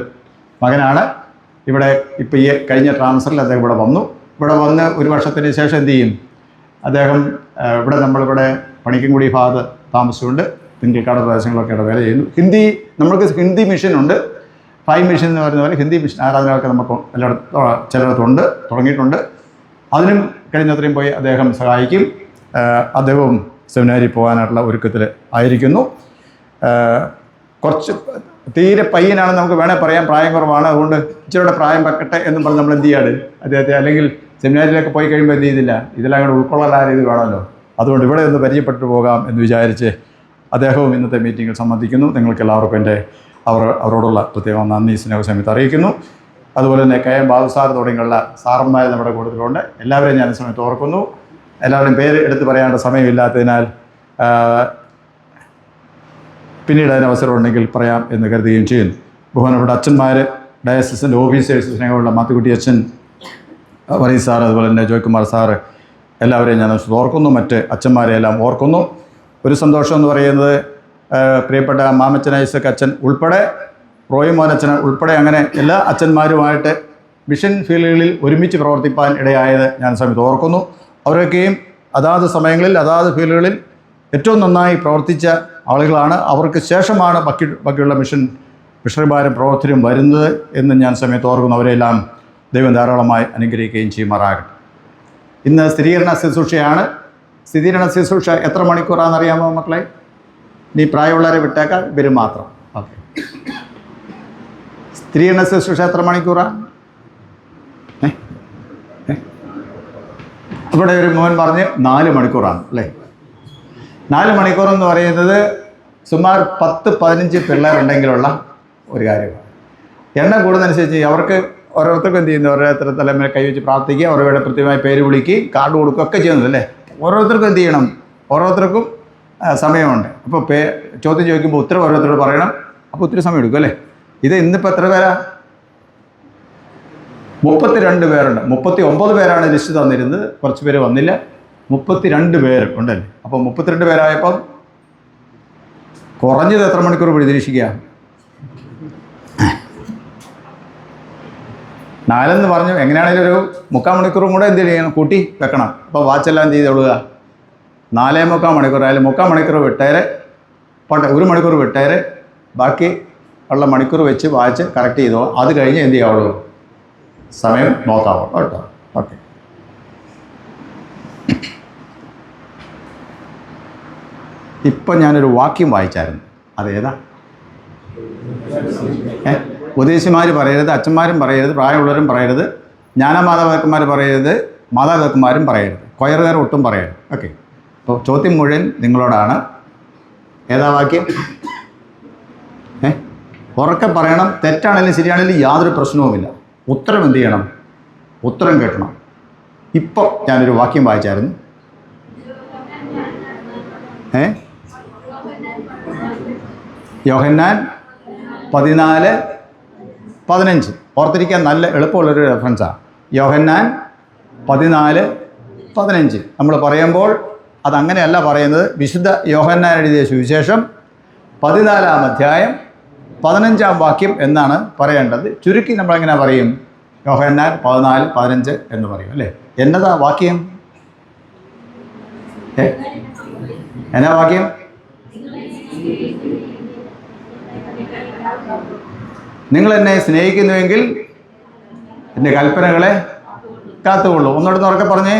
മകനാണ്. ഇവിടെ ഇപ്പോൾ ഈ കഴിഞ്ഞ ട്രാൻസ്ഫറിൽ അദ്ദേഹം ഇവിടെ വന്നു. ഇവിടെ വന്ന് ഒരു വർഷത്തിന് ശേഷം എന്ത് ചെയ്യും, അദ്ദേഹം ഇവിടെ നമ്മളിവിടെ പണിക്കൻകുടി ഭാഗത്ത് താമസിച്ചുകൊണ്ട് തിങ്കിൾക്കാട് പ്രദേശങ്ങളൊക്കെ വേല ചെയ്യുന്നു. നമ്മൾക്ക് ഹിന്ദി മിഷനുണ്ട്. ഫൈവ് മിഷൻ എന്ന് പറയുന്ന പോലെ ഹിന്ദി മിഷൻ ആരാധനകളൊക്കെ നമുക്ക് എല്ലായിടത്തും ചിലയിടത്തുണ്ട്, തുടങ്ങിയിട്ടുണ്ട്. അതിനും കഴിഞ്ഞത്രയും പോയി അദ്ദേഹം സഹായിക്കും. അദ്ദേഹവും സെമിനാരിൽ പോകാനായിട്ടുള്ള ഒരുക്കത്തിൽ ആയിരിക്കുന്നു. കുറച്ച് തീരെ പയ്യനാണ്, നമുക്ക് വേണേൽ പറയാം, പ്രായം കുറവാണ്. അതുകൊണ്ട് ഇച്ചിരിയുടെ പ്രായം വെക്കട്ടെ എന്നും പറഞ്ഞ് നമ്മൾ എന്ത് ചെയ്യാണ് അദ്ദേഹത്തെ, അല്ലെങ്കിൽ സെമിനാരിയിലൊക്കെ പോയി കഴിയുമ്പോൾ എന്ത് ചെയ്തില്ല, ഇതെല്ലാം കൂടെ ഉൾക്കൊള്ളാൻ ആ രീതി വേണമല്ലോ. അതുകൊണ്ട് ഇവിടെ ഒന്ന് പരിചയപ്പെട്ടു പോകാം എന്ന് വിചാരിച്ച് അദ്ദേഹവും ഇന്നത്തെ മീറ്റിങ്ങിൽ സംബന്ധിക്കുന്നു. നിങ്ങൾക്ക് എല്ലാവർക്കും എൻ്റെ അവരോടുള്ള പ്രത്യേകം നന്ദി സ്നേഹസമയത്ത് അറിയിക്കുന്നു. അതുപോലെ തന്നെ KM ബാബു സാർ തുടങ്ങിയുള്ള സാറന്മാർ നമ്മുടെ കൂട്ടത്തിലുണ്ട്. എല്ലാവരെയും ഞാൻ സമയത്ത് ഓർക്കുന്നു. എല്ലാവരുടെയും പേര് എടുത്ത് പറയാനുള്ള സമയമില്ലാത്തതിനാൽ പിന്നീട് അതിന് അവസരമുണ്ടെങ്കിൽ പറയാം എന്ന് കരുതുകയും ചെയ്യുന്നു. ബഹുമാനപ്പെട്ട അച്ഛന്മാർ, ഡയസിൻ്റെ ഓഫീസേഴ്സ്, സ്നേഹമുള്ള മാത്തുക്കുട്ടി അച്ഛൻ, വറീസ് സാർ, അതുപോലെ തന്നെ ജോയ്കുമാർ സാറ്, എല്ലാവരെയും ഞാൻ ഓർക്കുന്നു. മറ്റ് അച്ഛന്മാരെ എല്ലാം ഓർക്കുന്നു. ഒരു സന്തോഷം എന്ന് പറയുന്നത് പ്രിയപ്പെട്ട മാമച്ചൻ ഐസക് അച്ഛൻ ഉൾപ്പെടെ, റോയി മോനച്ഛൻ ഉൾപ്പെടെ, അങ്ങനെ എല്ലാ അച്ഛന്മാരുമായിട്ട് മിഷൻ ഫീൽഡുകളിൽ ഒരുമിച്ച് പ്രവർത്തിപ്പാൻ ഇടയായത് ഞാൻ സമയത്ത് ഓർക്കുന്നു. അവരൊക്കെയും അതാത് സമയങ്ങളിൽ അതാത് ഫീൽഡുകളിൽ ഏറ്റവും നന്നായി പ്രവർത്തിച്ച ആളുകളാണ്. അവർക്ക് ശേഷമാണ് ബാക്കിയുള്ള മിഷണറിമാരും പ്രവർത്തകരും വരുന്നത് എന്ന് ഞാൻ സമയത്ത് ഓർക്കുന്നു. അവരെല്ലാം ദൈവം ധാരാളമായി അനുഗ്രഹിക്കുകയും ചെയ്യുമാറാകട്ടെ. ഇന്ന് സ്ഥിരീകരണ ശുശ്രൂഷയാണ്. സ്ഥിരീകരണ ശുശ്രൂഷ എത്ര മണിക്കൂറാണെന്നറിയാമോ മക്കളെ? നീ പ്രായമുള്ളവരെ വിട്ടേക്കാം, ഇവരും മാത്രം. ഓക്കെ. സ്ഥിരീകരണ ശുശ്രൂഷ എത്ര മണിക്കൂറാണ്? ഇവിടെ ഒരു മോൻ പറഞ്ഞ് 4 മണിക്കൂറാണ് അല്ലേ? 4 മണിക്കൂറെന്ന് പറയുന്നത് സുമാർ 10-15 പിള്ളേരുണ്ടെങ്കിലുള്ള ഒരു കാര്യമാണ്. എണ്ണം കൂടുന്നതനുസരിച്ച് അവർക്ക് ഓരോരുത്തർക്കും എന്ത് ചെയ്യുന്നു, ഓരോരുത്തർ തലമേൽ കൈവച്ച് പ്രാർത്ഥിക്കുക, ഓരോരുടെ കൃത്യമായി പേര് വിളിക്കുകയും കാർഡ് കൊടുക്കുകയും ഒക്കെ ചെയ്യുന്നത് അല്ലേ? ഓരോരുത്തർക്കും എന്ത് ചെയ്യണം, ഓരോരുത്തർക്കും സമയമുണ്ട്. അപ്പോൾ ചോദ്യം ചോദിക്കുമ്പോൾ ഉത്തരം ഓരോരുത്തരോട് പറയണം. അപ്പോൾ ഒത്തിരി സമയം എടുക്കും അല്ലേ? ഇത് ഇന്നിപ്പോൾ എത്ര പേരാ? 32 പേരുണ്ട്. 39 പേരാണ് ലിസ്റ്റ് തന്നിരുന്നത്, കുറച്ച് പേര് വന്നില്ല. 32 പേര് ഉണ്ടല്ലേ? അപ്പോൾ 32 പേരായപ്പം കുറഞ്ഞത് എത്ര മണിക്കൂർ പ്രതീക്ഷിക്കുക? 4 പറഞ്ഞു. എങ്ങനെയാണെങ്കിലും ഒരു 3/4 മണിക്കൂറും കൂടെ എന്ത് ചെയ്യണം, കൂട്ടി വെക്കണം. അപ്പോൾ വാച്ചെല്ലാം എന്ത് ചെയ്തോളുക, 4.25 മണിക്കൂർ ആയാലും 3/4 മണിക്കൂർ വിട്ടേര്, പോട്ടെ 1 മണിക്കൂർ വിട്ടേര്, ബാക്കി ഉള്ള മണിക്കൂർ വെച്ച് വാച്ച് കറക്റ്റ് ചെയ്തോ. അത് കഴിഞ്ഞ് എന്ത് ചെയ്യാവുള്ളൂ, സമയം നോക്കാവോ കേട്ടോ. ഓക്കെ. ഇപ്പം ഞാനൊരു വാക്യം വായിച്ചായിരുന്നു. അതേതാ? ഉപദേശിമാർ പറയരുത്, അച്ഛന്മാരും പറയരുത്, പ്രായമുള്ളവരും പറയരുത്, ജ്ഞാനമാതാപിതാക്കന്മാർ പറയരുത്, മാതാപിതാക്കന്മാരും പറയരുത്, കൊയറുകാർ ഒട്ടും പറയരുത്. ഓക്കെ. അപ്പോൾ ചോദ്യം മുഴുവൻ നിങ്ങളോടാണ്. ഏതാ വാക്യം? ഉറക്കെ പറയണം. തെറ്റാണെങ്കിലും ശരിയാണെങ്കിലും യാതൊരു പ്രശ്നവുമില്ല. ഉത്തരം എന്ത് ചെയ്യണം, ഉത്തരം കേൾക്കണം. ഇപ്പോൾ ഞാനൊരു വാക്യം വായിച്ചായിരുന്നു. യോഹന്നാൻ 14:15. ഓർത്തിരിക്കാൻ നല്ല എളുപ്പമുള്ളൊരു റെഫറൻസാണ്. യോഹന്നാൻ 14:15 നമ്മൾ പറയുമ്പോൾ അതങ്ങനെയല്ല പറയുന്നത്. വിശുദ്ധ യോഹന്നാൻ എഴുതിയ സുവിശേഷം 14-ാം അധ്യായം 15-ാം വാക്യം എന്നാണ് പറയേണ്ടത്. ചുരുക്കി നമ്മളെങ്ങനെ പറയും? യോഹന്നാൻ 14:15 എന്ന് പറയും അല്ലേ? എന്നതാ വാക്യം? എന്നാ വാക്യം? നിങ്ങൾ എന്നെ സ്നേഹിക്കുന്നുവെങ്കിൽ എൻ്റെ കൽപ്പനകളെ കാത്തുകൊള്ളൂ. ഒന്നുകൂടെ ഉറക്കെ പറഞ്ഞേ.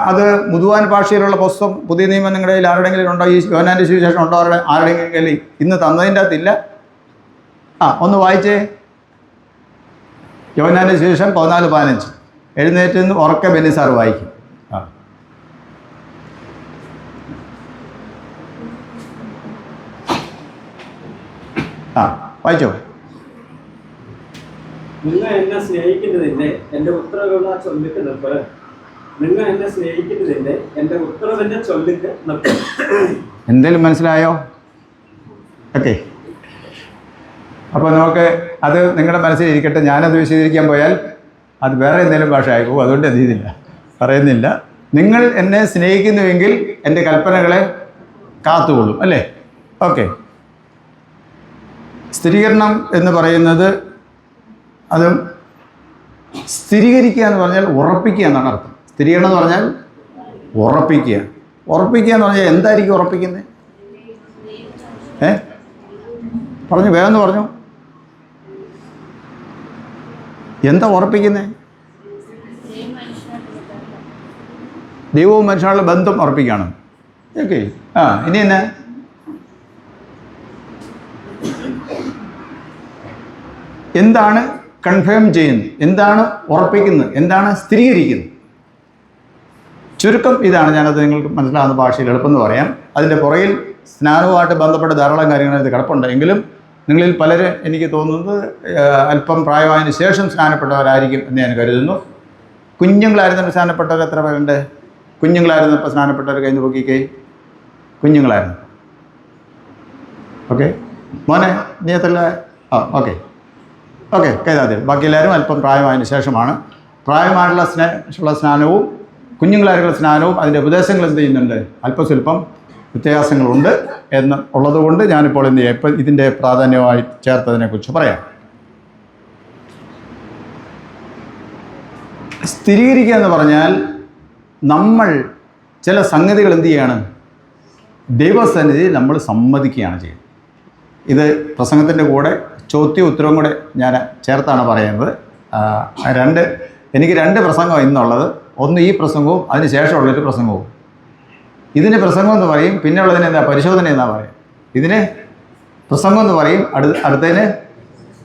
അത് മുതുവാൻ ഭാഷയിലുള്ള പുസ്തകം, പുതിയ നിയമം നിങ്ങളുടെ കയ്യിൽ ആരുടെങ്കിലും ഉണ്ടോ? ഈ യോഹന്നാൻ്റെ സുവിശേഷം ഉണ്ടോ ആരുടെങ്കിലും കയ്യിൽ? ഇന്ന് തന്നതിൻ്റെ അകത്തില്ല. ഒന്ന് വായിച്ചേ. യോഹന്നാൻ്റെ സുവിശേഷം 14:15. എഴുന്നേറ്റ് നിന്ന് ഉറക്കെ ബെന്നി സാർ വായിക്കും. ആ, വായിച്ചോ. നിങ്ങൾ എന്നെ സ്നേഹിക്കുന്നതിന്റെ എന്റെ ഉത്തരവുകള ചൊല്ലിക്ക് നിൽപ്പ്. നിങ്ങൾ എന്നെ സ്നേഹിക്കുന്നതിന്റെ എന്റെ ഉത്തരവിന്റെ ചൊല്ലിക്ക് നിൽപ്പ്. എന്തേലും മനസ്സിലായോ? ഓക്കെ. അപ്പോൾ നമുക്ക് അത് നിങ്ങളുടെ മനസ്സിൽ ഇരിക്കട്ടെ. ഞാനത് വിശദീകരിക്കാൻ പോയാൽ അത് വേറെ എന്തെങ്കിലും ഭാഷ ആയിപ്പോകും. അതുകൊണ്ട് എന്ത് ചെയ്യുന്നില്ല, പറയുന്നില്ല. നിങ്ങൾ എന്നെ സ്നേഹിക്കുന്നുവെങ്കിൽ എൻ്റെ കൽപ്പനകളെ കാത്തുകൊള്ളും, അല്ലേ? ഓക്കെ. സ്ഥിരീകരണം എന്ന് പറയുന്നത് അത് സ്ഥിരീകരിക്കുക എന്ന് പറഞ്ഞാൽ ഉറപ്പിക്കുക എന്നാണ് അർത്ഥം. സ്ഥിരീകരണം എന്ന് പറഞ്ഞാൽ ഉറപ്പിക്കുക. ഉറപ്പിക്കുക എന്ന് പറഞ്ഞാൽ എന്തായിരിക്കും ഉറപ്പിക്കുന്നത്? പറഞ്ഞു, വേഗം പറഞ്ഞു. എന്താ ഉറപ്പിക്കുന്നത്? ദൈവവും മനുഷ്യനുള്ള ബന്ധം ഉറപ്പിക്കുകയാണ്. ഓക്കെ. ഇനി എന്നാ? എന്താണ് കൺഫേം ചെയ്യുന്നത്? എന്താണ് ഉറപ്പിക്കുന്നത്? എന്താണ് സ്ഥിരീകരിക്കുന്നത്? ചുരുക്കം ഇതാണ്. ഞാനത് നിങ്ങൾക്ക് മനസ്സിലാകുന്ന ഭാഷയിൽ എളുപ്പമെന്ന് പറയാം. അതിൻ്റെ പുറകിൽ സ്നാനവുമായിട്ട് ബന്ധപ്പെട്ട ധാരാളം കാര്യങ്ങൾ ഇത് കിടപ്പുണ്ട്. എങ്കിലും നിങ്ങളിൽ പലരും എനിക്ക് തോന്നുന്നത് അല്പം പ്രായമായതിനു ശേഷം സ്നാനപ്പെട്ടവരായിരിക്കും എന്ന് ഞാൻ കരുതുന്നു. കുഞ്ഞുങ്ങളായിരുന്നപ്പോൾ സ്നാനപ്പെട്ടവർ എത്ര പേരുണ്ട്? കുഞ്ഞുങ്ങളായിരുന്നപ്പോൾ സ്നാനപ്പെട്ടവർ കൈന്ന് പൊക്കിക്കേ. കുഞ്ഞുങ്ങളായിരുന്നു. ഓക്കെ. മോനെ നീ എത്ര? ഓക്കെ ഓക്കെ, കൈതാതെ. ബാക്കി എല്ലാവരും അല്പം പ്രായമായതിനു ശേഷമാണ്. പ്രായമായിട്ടുള്ള സ്നാനവും കുഞ്ഞുങ്ങളായിട്ടുള്ള സ്നാനവും അതിൻ്റെ ഉപദേശങ്ങൾ എന്ത് ചെയ്യുന്നുണ്ട്? അല്പസ്വല്പം വ്യത്യാസങ്ങളുണ്ട് എന്ന് ഉള്ളതുകൊണ്ട് ഞാനിപ്പോൾ എന്ത് ചെയ്യാം, ഇപ്പം ഇതിൻ്റെ പ്രാധാന്യമായി ചേർത്തതിനെക്കുറിച്ച് പറയാം. സ്ഥിരീകരിക്കുക എന്ന് പറഞ്ഞാൽ നമ്മൾ ചില സംഗതികൾ എന്ത് ചെയ്യാണ്? ദൈവസന്നിധി നമ്മൾ സമ്മതിക്കുകയാണ് ചെയ്യുന്നത്. ഇത് പ്രസംഗത്തിൻ്റെ കൂടെ ചോദ്യവും ഉത്തരവും കൂടെ ഞാൻ ചേർത്താണ് പറയുന്നത്. എനിക്ക് രണ്ട് പ്രസംഗം ഇന്നുള്ളത്. ഒന്ന് ഈ പ്രസംഗവും അതിന് ശേഷമുള്ളൊരു പ്രസംഗവും. ഇതിന് പ്രസംഗം എന്ന് പറയും, പിന്നെ ഉള്ളതിന് എന്താ പരിശോധന എന്നാ പറയും. ഇതിന് പ്രസംഗം എന്ന് പറയും, അടുത്തതിന്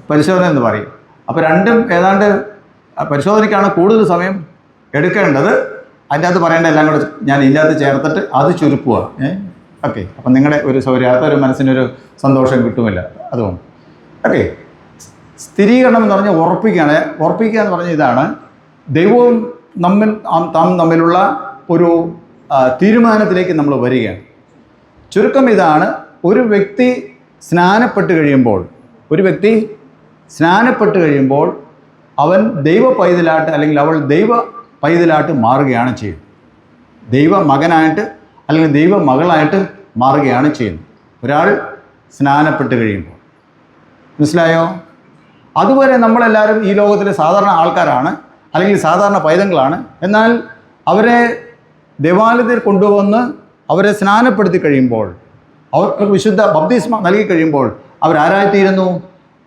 പരിശോധന എന്ന് പറയും. അപ്പോൾ രണ്ടും ഏതാണ്ട് പരിശോധനയ്ക്കാണ് കൂടുതൽ സമയം എടുക്കേണ്ടത്. അതിൻ്റെ അകത്ത് പറയേണ്ട എല്ലാം കൂടെ ഞാൻ ഇതിൻ്റെ അകത്ത് ചേർത്തിട്ട് അത് ചുരുക്കുക. ഓക്കെ. അപ്പം നിങ്ങളുടെ ഒരു സൗകര്യം, അടുത്തൊരു മനസ്സിനൊരു സന്തോഷം കിട്ടുമില്ല. അതുകൊണ്ട് ഓക്കെ. സ്ഥിരീകരണം എന്ന് പറഞ്ഞാൽ ഉറപ്പിക്കുകയാണ്. ഉറപ്പിക്കുക എന്ന് പറഞ്ഞാൽ ഇതാണ്, ദൈവവും തമ്മിലുള്ള ഒരു തീരുമാനത്തിലേക്ക് നമ്മൾ വരികയാണ്. ചുരുക്കം ഇതാണ്, ഒരു വ്യക്തി സ്നാനപ്പെട്ട് കഴിയുമ്പോൾ അവൻ ദൈവ പൈതലായിട്ട് അല്ലെങ്കിൽ അവൾ ദൈവ പൈതലായിട്ട് മാറുകയാണ് ചെയ്യുന്നത്. ദൈവ മകനായിട്ട് അല്ലെങ്കിൽ ദൈവ മകളായിട്ട് മാറുകയാണ് ചെയ്യുന്നത് ഒരാൾ സ്നാനപ്പെട്ട് കഴിയുമ്പോൾ. മനസ്സിലായോ? അതുവരെ നമ്മളെല്ലാവരും ഈ ലോകത്തിലെ സാധാരണ ആൾക്കാരാണ്, അല്ലെങ്കിൽ സാധാരണ പൈതങ്ങളാണ്. എന്നാൽ അവരെ ദേവാലയത്തിൽ കൊണ്ടുവന്ന് അവരെ സ്നാനപ്പെടുത്തി കഴിയുമ്പോൾ, അവർക്ക് വിശുദ്ധ ബപ്തിസ്മ നൽകി കഴിയുമ്പോൾ അവരാരായിത്തീരുന്നു?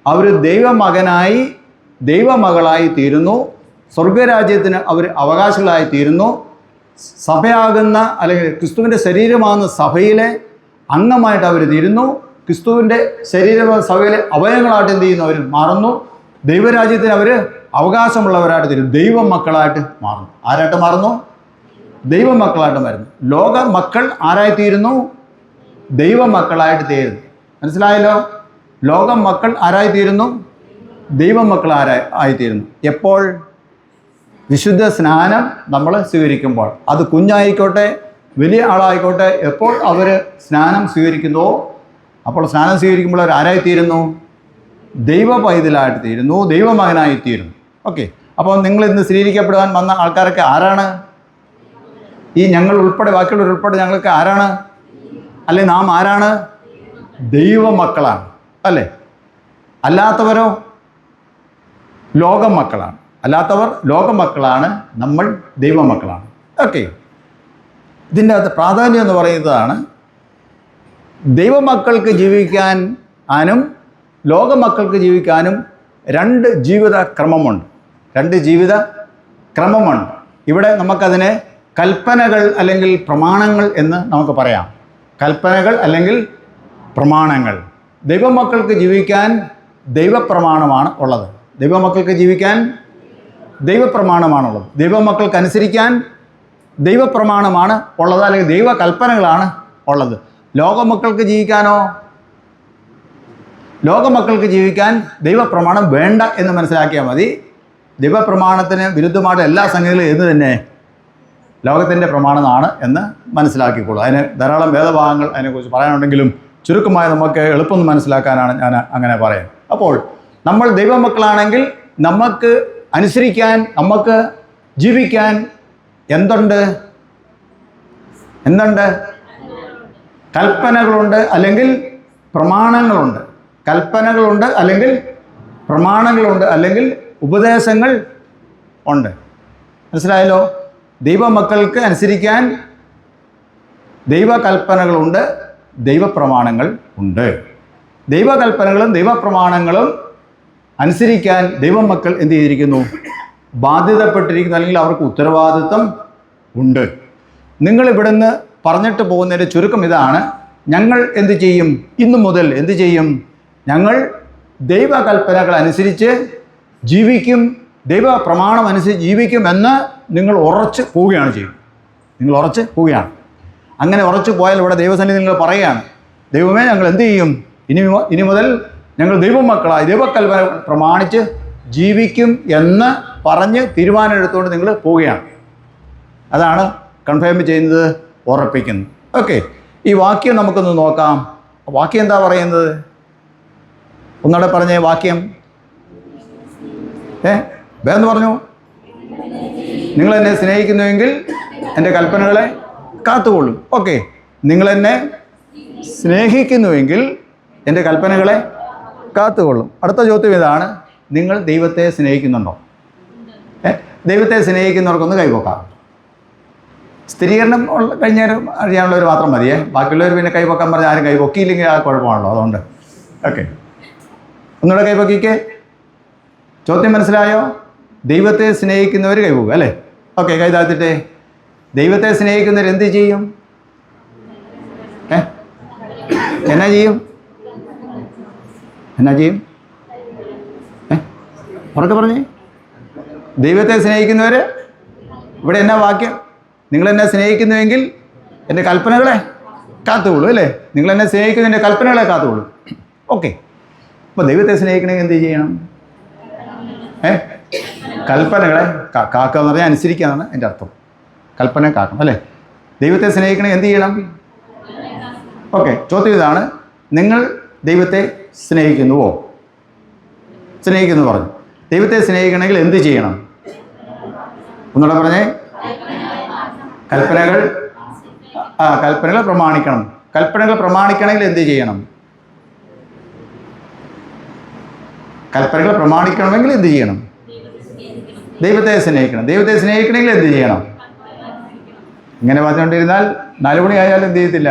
അവർ ദൈവമകനായി ദൈവമകളായി തീരുന്നു. സ്വർഗരാജ്യത്തിന് അവർ അവകാശികളായി തീരുന്നു. സഭയാകുന്ന അല്ലെങ്കിൽ ക്രിസ്തുവിൻ്റെ ശരീരമാകുന്ന സഭയിലെ അംഗമായിട്ട് അവർ തീരുന്നു. ക്രിസ്തുവിൻ്റെ ശരീരമാകുന്ന സഭയിലെ അവയവങ്ങളായിട്ട് എന്ത് ചെയ്യുന്നു? അവർ മാറുന്നു. ദൈവരാജ്യത്തിന് അവർ അവകാശമുള്ളവരായിട്ട് തീരും. ദൈവമക്കളായിട്ട് മാറുന്നു. ആരായിട്ട് മാറുന്നു? ദൈവമക്കളായിട്ട് മാറുന്നു. ലോക മക്കൾ ആരായിത്തീരുന്നു? ദൈവമക്കളായിട്ട് തീരുന്നു. മനസ്സിലായല്ലോ? ലോക മക്കൾ ആരായിത്തീരുന്നു? ദൈവമക്കൾ ആയിത്തീരുന്നു. എപ്പോൾ? വിശുദ്ധ സ്നാനം നമ്മൾ സ്വീകരിക്കുമ്പോൾ. അത് കുഞ്ഞായിക്കോട്ടെ വലിയ ആളായിക്കോട്ടെ, എപ്പോൾ അവർ സ്നാനം സ്വീകരിക്കുന്നുവോ അപ്പോൾ സ്നാനം സ്വീകരിക്കുമ്പോൾ അവർ ആരായിത്തീരുന്നു? ദൈവ പൈതലായിട്ട് തീരുന്നു, ദൈവമകനായിത്തീരുന്നു. ഓക്കെ. അപ്പോൾ നിങ്ങൾ ഇന്ന് സ്വീകരിക്കപ്പെടുവാൻ വന്ന ആൾക്കാരൊക്കെ ആരാണ്? ഈ ഞങ്ങൾ ഉൾപ്പെടെ, ബാക്കിയുള്ളവരുൾപ്പെടെ ഞങ്ങൾക്ക് ആരാണ്? അല്ലെ, നാം ആരാണ്? ദൈവമക്കളാണ്, അല്ലേ? അല്ലാത്തവരോ ലോകമക്കളാണ്. അല്ലാത്തവർ ലോകമക്കളാണ്, നമ്മൾ ദൈവമക്കളാണ്. ഓക്കെ. ഇതിൻ്റെ അകത്ത് പ്രാധാന്യം എന്ന് പറയുന്നതാണ്, ദൈവമക്കൾക്ക് ജീവിക്കാനും ലോകമക്കൾക്ക് ജീവിക്കാനും രണ്ട് ജീവിത ക്രമമുണ്ട്. ഇവിടെ നമുക്കതിനെ കൽപ്പനകൾ അല്ലെങ്കിൽ പ്രമാണങ്ങൾ എന്ന് നമുക്ക് പറയാം. കൽപ്പനകൾ അല്ലെങ്കിൽ പ്രമാണങ്ങൾ. ദൈവമക്കൾക്ക് ജീവിക്കാൻ ദൈവപ്രമാണമാണ് ഉള്ളത്. ദൈവമക്കൾക്ക് ജീവിക്കാൻ ദൈവപ്രമാണമാണുള്ളത്. ദൈവമക്കൾക്ക് അനുസരിക്കാൻ ദൈവപ്രമാണമാണ് ഉള്ളത്, അല്ലെങ്കിൽ ദൈവകൽപ്പനകളാണ് ഉള്ളത്. ലോകമക്കൾക്ക് ജീവിക്കാനോ? ലോകമക്കൾക്ക് ജീവിക്കാൻ ദൈവപ്രമാണം വേണ്ട എന്ന് മനസ്സിലാക്കിയാൽ മതി. ദൈവപ്രമാണത്തിന് വിരുദ്ധമായിട്ട് എല്ലാ സംഗതികളും എന്ന് തന്നെ ലോകത്തിൻ്റെ പ്രമാണമാണ് എന്ന് മനസ്സിലാക്കിക്കോളൂ. അതിന് ധാരാളം വേദഭാഗങ്ങൾ അതിനെക്കുറിച്ച് പറയാനുണ്ടെങ്കിലും ചുരുക്കമായി നമുക്ക് എളുപ്പം മനസ്സിലാക്കാനാണ് ഞാൻ അങ്ങനെ പറയാം. അപ്പോൾ നമ്മൾ ദൈവമക്കളാണെങ്കിൽ നമുക്ക് അനുസരിക്കാൻ, നമുക്ക് ജീവിക്കാൻ എന്തുണ്ട്? കൽപ്പനകളുണ്ട്, അല്ലെങ്കിൽ പ്രമാണങ്ങളുണ്ട്. കൽപ്പനകളുണ്ട്, അല്ലെങ്കിൽ പ്രമാണങ്ങളുണ്ട്, അല്ലെങ്കിൽ ഉപദേശങ്ങൾ ഉണ്ട്. മനസ്സിലായല്ലോ? ദൈവമക്കൾക്ക് അനുസരിക്കാൻ ദൈവകൽപ്പനകളുണ്ട്, ദൈവപ്രമാണങ്ങൾ ഉണ്ട്. ദൈവകൽപ്പനകളും ദൈവപ്രമാണങ്ങളും അനുസരിക്കാൻ ദൈവമക്കൾ എന്ത് ചെയ്തിരിക്കുന്നു? ബാധ്യതപ്പെട്ടിരിക്കുന്നു, അല്ലെങ്കിൽ അവർക്ക് ഉത്തരവാദിത്വം ഉണ്ട്. നിങ്ങൾ ഇവിടുന്ന് പറഞ്ഞിട്ട് പോകുന്നതിൻ്റെ ചുരുക്കം ഇതാണ്: ഞങ്ങൾ എന്ത് ചെയ്യും? ഇന്നു മുതൽ എന്ത് ചെയ്യും? ഞങ്ങൾ ദൈവകൽപ്പനകൾ അനുസരിച്ച് ജീവിക്കും, ദൈവപ്രമാണം അനുസരിച്ച് ജീവിക്കും എന്ന് നിങ്ങൾ ഉറച്ച് പോവുകയാണ് ചെയ്യുന്നത്. നിങ്ങൾ ഉറച്ച് പോവുകയാണ്. അങ്ങനെ ഉറച്ചു പോയാൽ ഇവിടെ ദൈവസന്നിധി നിങ്ങൾ പറയുകയാണ്, ദൈവമേ ഞങ്ങൾ എന്ത് ചെയ്യും? ഇനി മുതൽ ഞങ്ങൾ ദൈവമക്കളായി ദൈവകൽപ്പന പ്രമാണിച്ച് ജീവിക്കും എന്ന് പറഞ്ഞ് തീരുമാനം എടുത്തുകൊണ്ട് നിങ്ങൾ പോവുകയാണ്. അതാണ് കൺഫേം ചെയ്യുന്നത്, ഉറപ്പിക്കുന്നത്. ഓക്കെ, ഈ വാക്യം നമുക്കൊന്ന് നോക്കാം. വാക്യം എന്താ പറയുന്നത്? ഒന്നുകൂടെ പറഞ്ഞേ വാക്യം. വേഗം പറഞ്ഞു. നിങ്ങൾ എന്നെ സ്നേഹിക്കുന്നുവെങ്കിൽ എൻ്റെ കൽപ്പനകളെ കാത്തുകൊള്ളും. ഓക്കെ, നിങ്ങളെന്നെ സ്നേഹിക്കുന്നുവെങ്കിൽ എൻ്റെ കൽപ്പനകളെ കാത്തുകൊള്ളും. അടുത്ത ചോദ്യം ഇതാണ്: നിങ്ങൾ ദൈവത്തെ സ്നേഹിക്കുന്നുണ്ടോ? ദൈവത്തെ സ്നേഹിക്കുന്നവർക്കൊന്ന് കൈപൊക്കാം. സ്ഥിരീകരണം അറിയാനുള്ളവർ മാത്രം മതിയേ. ബാക്കിയുള്ളവർ പിന്നെ കൈപൊക്കാൻ പറഞ്ഞാൽ ആരും കൈപൊക്കിയില്ലെങ്കിൽ ആ കുഴപ്പമാണല്ലോ. അതുകൊണ്ട് ഓക്കെ, ഒന്നുകൂടെ കൈപൊക്കിക്കേ. ചോദ്യം മനസ്സിലായോ? ദൈവത്തെ സ്നേഹിക്കുന്നവർ കൈപൊക്കുക അല്ലേ? ഓക്കെ, കൈ താഴ്ത്തിട്ടെ. ദൈവത്തെ സ്നേഹിക്കുന്നവർ എന്ത് ചെയ്യും? എന്നാ ചെയ്യും? ഉറക്കെ പറഞ്ഞേ. ദൈവത്തെ സ്നേഹിക്കുന്നവർ, ഇവിടെ എന്നാ വാക്യം? നിങ്ങളെന്നെ സ്നേഹിക്കുന്നുവെങ്കിൽ എൻ്റെ കൽപ്പനകളെ കാത്തുകൊള്ളൂ അല്ലേ? നിങ്ങളെന്നെ സ്നേഹിക്കുന്ന എൻ്റെ കൽപ്പനകളെ കാത്തുകൊള്ളൂ. ഓക്കെ, അപ്പോൾ ദൈവത്തെ സ്നേഹിക്കണമെങ്കിൽ എന്ത് ചെയ്യണം? കൽപ്പനകളെ കാക്കുക എന്ന് പറഞ്ഞാൽ അനുസരിക്കുക എന്നാണ് എൻ്റെ അർത്ഥം. കൽപ്പന കാക്കണം അല്ലേ? ദൈവത്തെ സ്നേഹിക്കണമെങ്കിൽ എന്ത് ചെയ്യണം? ഓക്കെ, ചോദ്യം ഇതാണ്: നിങ്ങൾ ദൈവത്തെ സ്നേഹിക്കുന്നു പറഞ്ഞു. ദൈവത്തെ സ്നേഹിക്കണമെങ്കിൽ എന്ത് ചെയ്യണം? ഒന്നുകൂടെ പറഞ്ഞേ. കൽപ്പനകൾ പ്രമാണിക്കണം. കൽപ്പനകൾ പ്രമാണിക്കണമെങ്കിൽ എന്ത് ചെയ്യണം? കൽപ്പനകൾ പ്രമാണിക്കണമെങ്കിൽ എന്ത് ചെയ്യണം? ദൈവത്തെ സ്നേഹിക്കണം. ദൈവത്തെ സ്നേഹിക്കണമെങ്കിൽ എന്ത് ചെയ്യണം? ഇങ്ങനെ പറഞ്ഞുകൊണ്ടിരുന്നാൽ 4 മണിയായാലും എന്ത് ചെയ്യത്തില്ല?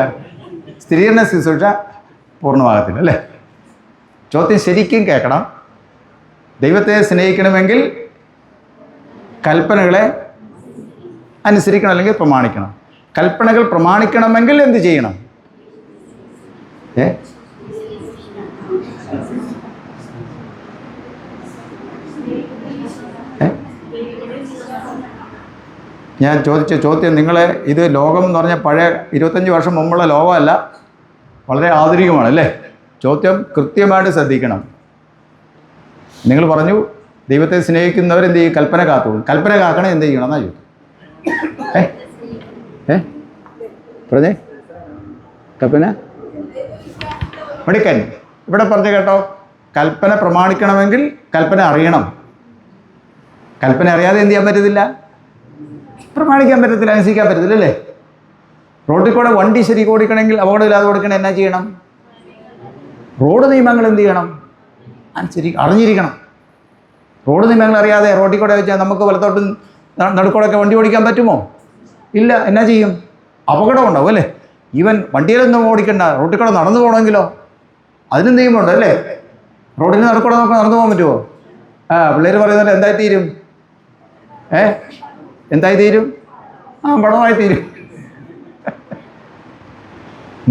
സ്ഥിരീകരണ ശുശ്രൂഷ പൂർണ്ണമാകത്തില്ല അല്ലേ? ചോദ്യം ശരിക്കും കേൾക്കണം. ദൈവത്തെ സ്നേഹിക്കണമെങ്കിൽ കൽപ്പനകളെ അനുസരിക്കണം, അല്ലെങ്കിൽ പ്രമാണിക്കണം. കൽപ്പനകൾ പ്രമാണിക്കണമെങ്കിൽ എന്ത് ചെയ്യണം? ഞാൻ ചോദിച്ച ചോദ്യം, നിങ്ങളെ ഇത് ലോകം എന്ന് പറഞ്ഞാൽ പഴയ 25 വർഷം മുമ്പുള്ള ലോകമല്ല, വളരെ ആധുനികമാണ് അല്ലേ? ചോദ്യം കൃത്യമായിട്ട് ശ്രദ്ധിക്കണം. നിങ്ങൾ പറഞ്ഞു ദൈവത്തെ സ്നേഹിക്കുന്നവരെന്ത് ചെയ്യും? കൽപ്പന കാത്തുകൊള്ളും. കൽപ്പന കാക്കണേ എന്ത് ചെയ്യണം എന്നാ ചോദിക്കും. പറഞ്ഞേ. കൽപ്പന പഠിക്കാൻ ഇവിടെ പറഞ്ഞു കേട്ടോ. കൽപ്പന പ്രമാണിക്കണമെങ്കിൽ കൽപ്പന അറിയണം. കൽപ്പന അറിയാതെ എന്ത് ചെയ്യാൻ പറ്റത്തില്ല? പ്രമാണിക്കാൻ പറ്റത്തില്ല, അനുസരിക്കാൻ പറ്റത്തില്ല അല്ലേ? റോഡിൽ കൂടെ വണ്ടി ശരിക്കും ഓടിക്കണമെങ്കിൽ, അപകടമില്ലാതെ ഓടിക്കണം, എന്നാ ചെയ്യണം? റോഡ് നിയമങ്ങൾ എന്ത് ചെയ്യണം? അറിഞ്ഞിരിക്കണം. റോഡ് നിയമങ്ങൾ അറിയാതെ റോഡിൽ കൂടെ വെച്ചാൽ നമുക്ക് വലത്തോട്ടും നടുക്കൂടെയൊക്കെ വണ്ടി ഓടിക്കാൻ പറ്റുമോ? ഇല്ല. എന്നാ ചെയ്യും? അപകടം ഉണ്ടാവും അല്ലേ? ഈവൻ വണ്ടിയിലൊന്നും ഓടിക്കണ്ട, റോഡിൽ കൂടെ നടന്നു പോകണമെങ്കിലോ അതിനും നിയമമുണ്ട് അല്ലേ? റോഡിന് നടുക്കൂടെ നമുക്ക് നടന്നു പോകാൻ പറ്റുമോ? പിള്ളേർ പറയുന്നത് എന്തായി തീരും? എന്തായി തീരും? പണമായി തീരും.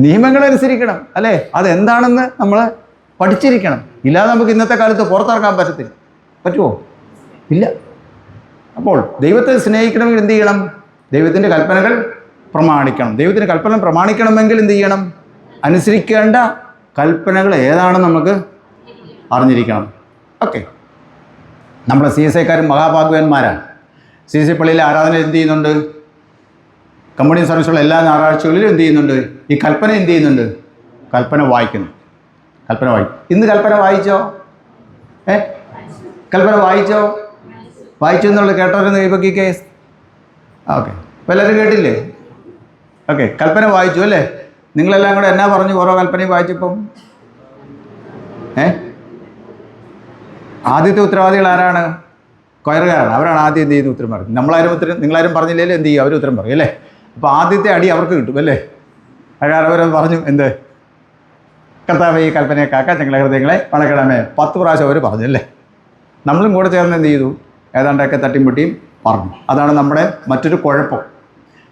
നിയമങ്ങളനുസരിക്കണം അല്ലേ? അതെന്താണെന്ന് നമ്മൾ പഠിച്ചിരിക്കണം. ഇല്ലാതെ നമുക്ക് ഇന്നത്തെ കാലത്ത് പുറത്തിറക്കാൻ പറ്റുമോ? ഇല്ല. അപ്പോൾ ദൈവത്തെ സ്നേഹിക്കണമെങ്കിൽ എന്ത് ചെയ്യണം? ദൈവത്തിൻ്റെ കൽപ്പനകൾ പ്രമാണിക്കണം. ദൈവത്തിൻ്റെ കൽപ്പന പ്രമാണിക്കണമെങ്കിൽ എന്ത് ചെയ്യണം? അനുസരിക്കേണ്ട കൽപ്പനകൾ ഏതാണെന്ന് നമുക്ക് അറിഞ്ഞിരിക്കണം. ഓക്കെ, നമ്മുടെ സി എസ് ഐക്കാരും മഹാഭാഗ്യവാന്മാരാണ്. സി എസ് ഐ പള്ളിയിലെ ആരാധന എന്ത് ചെയ്യുന്നുണ്ട്? കമ്മ്യൂണിസ്റ്റ് സർവീസുള്ള എല്ലാ ഞായറാഴ്ചകളിലും എന്ത് ചെയ്യുന്നുണ്ട്? ഈ കൽപ്പന എന്ത് ചെയ്യുന്നുണ്ട്? കൽപ്പന വായിക്കുന്നു. കൽപ്പന വായിക്കും. ഇന്ന് കൽപ്പന വായിച്ചോ? കൽപ്പന വായിച്ചോ? വായിച്ചു എന്നുള്ളത് കേട്ടവരെന്ന് കൈപൊക്കി കേസ്. ഓക്കെ, അപ്പോൾ എല്ലാവരും കേട്ടില്ലേ? ഓക്കെ, കൽപ്പന വായിച്ചു അല്ലേ? നിങ്ങളെല്ലാം കൂടെ എന്നാ പറഞ്ഞു ഓരോ കൽപ്പനയും വായിച്ചപ്പം? ആദ്യത്തെ ഉത്തരവാദികൾ ആരാണ്? കൊയറുകാരാണ്. അവരാണ് ആദ്യം എന്ത് ചെയ്യുന്നത്? ഉത്തരം പറയും. നിങ്ങളാരും പറഞ്ഞില്ലെങ്കിൽ എന്ത് ചെയ്യും? അവർ ഉത്തരം പറയും അല്ലേ? അപ്പോൾ ആദ്യത്തെ അടി അവർക്ക് കിട്ടും അല്ലേ? കാരണം അവരത് പറഞ്ഞു, എന്ത്? കർത്താവേ ഈ കൽപ്പനയെ കാക്കാൻ ഞങ്ങളെ ഹൃദയങ്ങളെ വളക്കണമേ. 10 പ്രാവശ്യം അവർ പറഞ്ഞു അല്ലേ? നമ്മളും കൂടെ ചേർന്ന് എന്ത് ചെയ്തു? ഏതാണ്ടൊക്കെ തട്ടിമുട്ടിയും പറഞ്ഞു. അതാണ് നമ്മുടെ മറ്റൊരു കുഴപ്പം.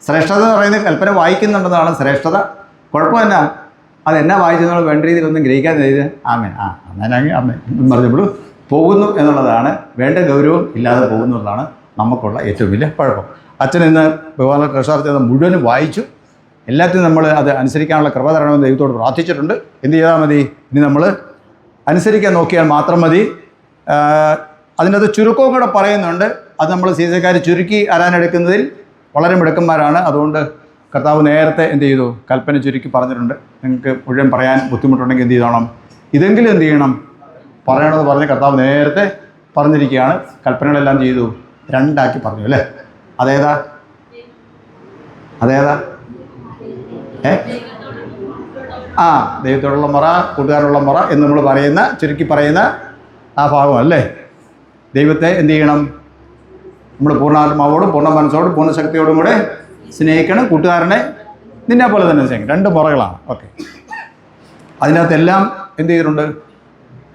ശ്രേഷ്ഠത എന്ന് പറയുന്നത് കൽപ്പന വായിക്കുന്നുണ്ടെന്നാണ് ശ്രേഷ്ഠത. കുഴപ്പം എന്നാ? അതെന്നാ വായിച്ചെന്നുള്ള വേണ്ട രീതിയിലൊന്നും ഗ്രഹിക്കാതെ ചെയ്ത് ആമേൻ അങ്ങനെ അമ്മ പറഞ്ഞപ്പോൾ പോകുന്നു എന്നുള്ളതാണ്. വേണ്ട ഗൗരവം ഇല്ലാതെ പോകുന്നതാണ് നമുക്കുള്ള ഏറ്റവും വലിയ കുഴപ്പം. അച്ഛൻ ഇന്ന് ബഹുമാന ട്രഷറർ ചെയ്ത മുഴുവനും വായിച്ചു. എല്ലാത്തിനും നമ്മൾ അത് അനുസരിക്കാനുള്ള കൃപ തരണമെന്ന് ദൈവത്തോട് പ്രാർത്ഥിച്ചിട്ടുണ്ട്. എന്ത് ചെയ്താൽ മതി? ഇനി നമ്മൾ അനുസരിക്കാൻ നോക്കിയാൽ മാത്രം മതി. അതിനകത്ത് ചുരുക്കവും കൂടെ പറയുന്നുണ്ട്. അത് നമ്മൾ സി എസ് ഐക്കാർ ചുരുക്കി ആരാനെടുക്കുന്നതിൽ വളരെ മിടുക്കന്മാരാണ്. അതുകൊണ്ട് കർത്താവ് നേരത്തെ എന്ത് ചെയ്തു? കൽപ്പന ചുരുക്കി പറഞ്ഞിട്ടുണ്ട്. നിങ്ങൾക്ക് മുഴുവൻ പറയാൻ ബുദ്ധിമുട്ടുണ്ടെങ്കിൽ എന്ത് ചെയ്യണം? ഇതെങ്കിലും എന്ത് ചെയ്യണം? പറയണമെന്ന് പറഞ്ഞ് കർത്താവ് നേരത്തെ പറഞ്ഞിരിക്കുകയാണ്. കൽപ്പനകളെല്ലാം ചെയ്തു 2 ആക്കി പറഞ്ഞു അല്ലേ? അതേതാ? ദൈവത്തോടുള്ള മുറ, കൂട്ടുകാരുള്ള മുറ എന്ന് നമ്മൾ പറയുന്ന, ചുരുക്കി പറയുന്ന ആ ഭാഗം അല്ലേ? ദൈവത്തെ എന്ത് ചെയ്യണം? നമ്മൾ പൂർണ്ണാത്മാവോടും പൂർണ്ണ മനസ്സോടും പൂർണ്ണ ശക്തിയോടും കൂടെ സ്നേഹിക്കണം. കൂട്ടുകാരനെ നിന്നെ പോലെ തന്നെ സ്നേഹിക്കണം. 2 മുറകളാണ്. ഓക്കെ, അതിനകത്തെല്ലാം എന്ത് ചെയ്തിട്ടുണ്ട്?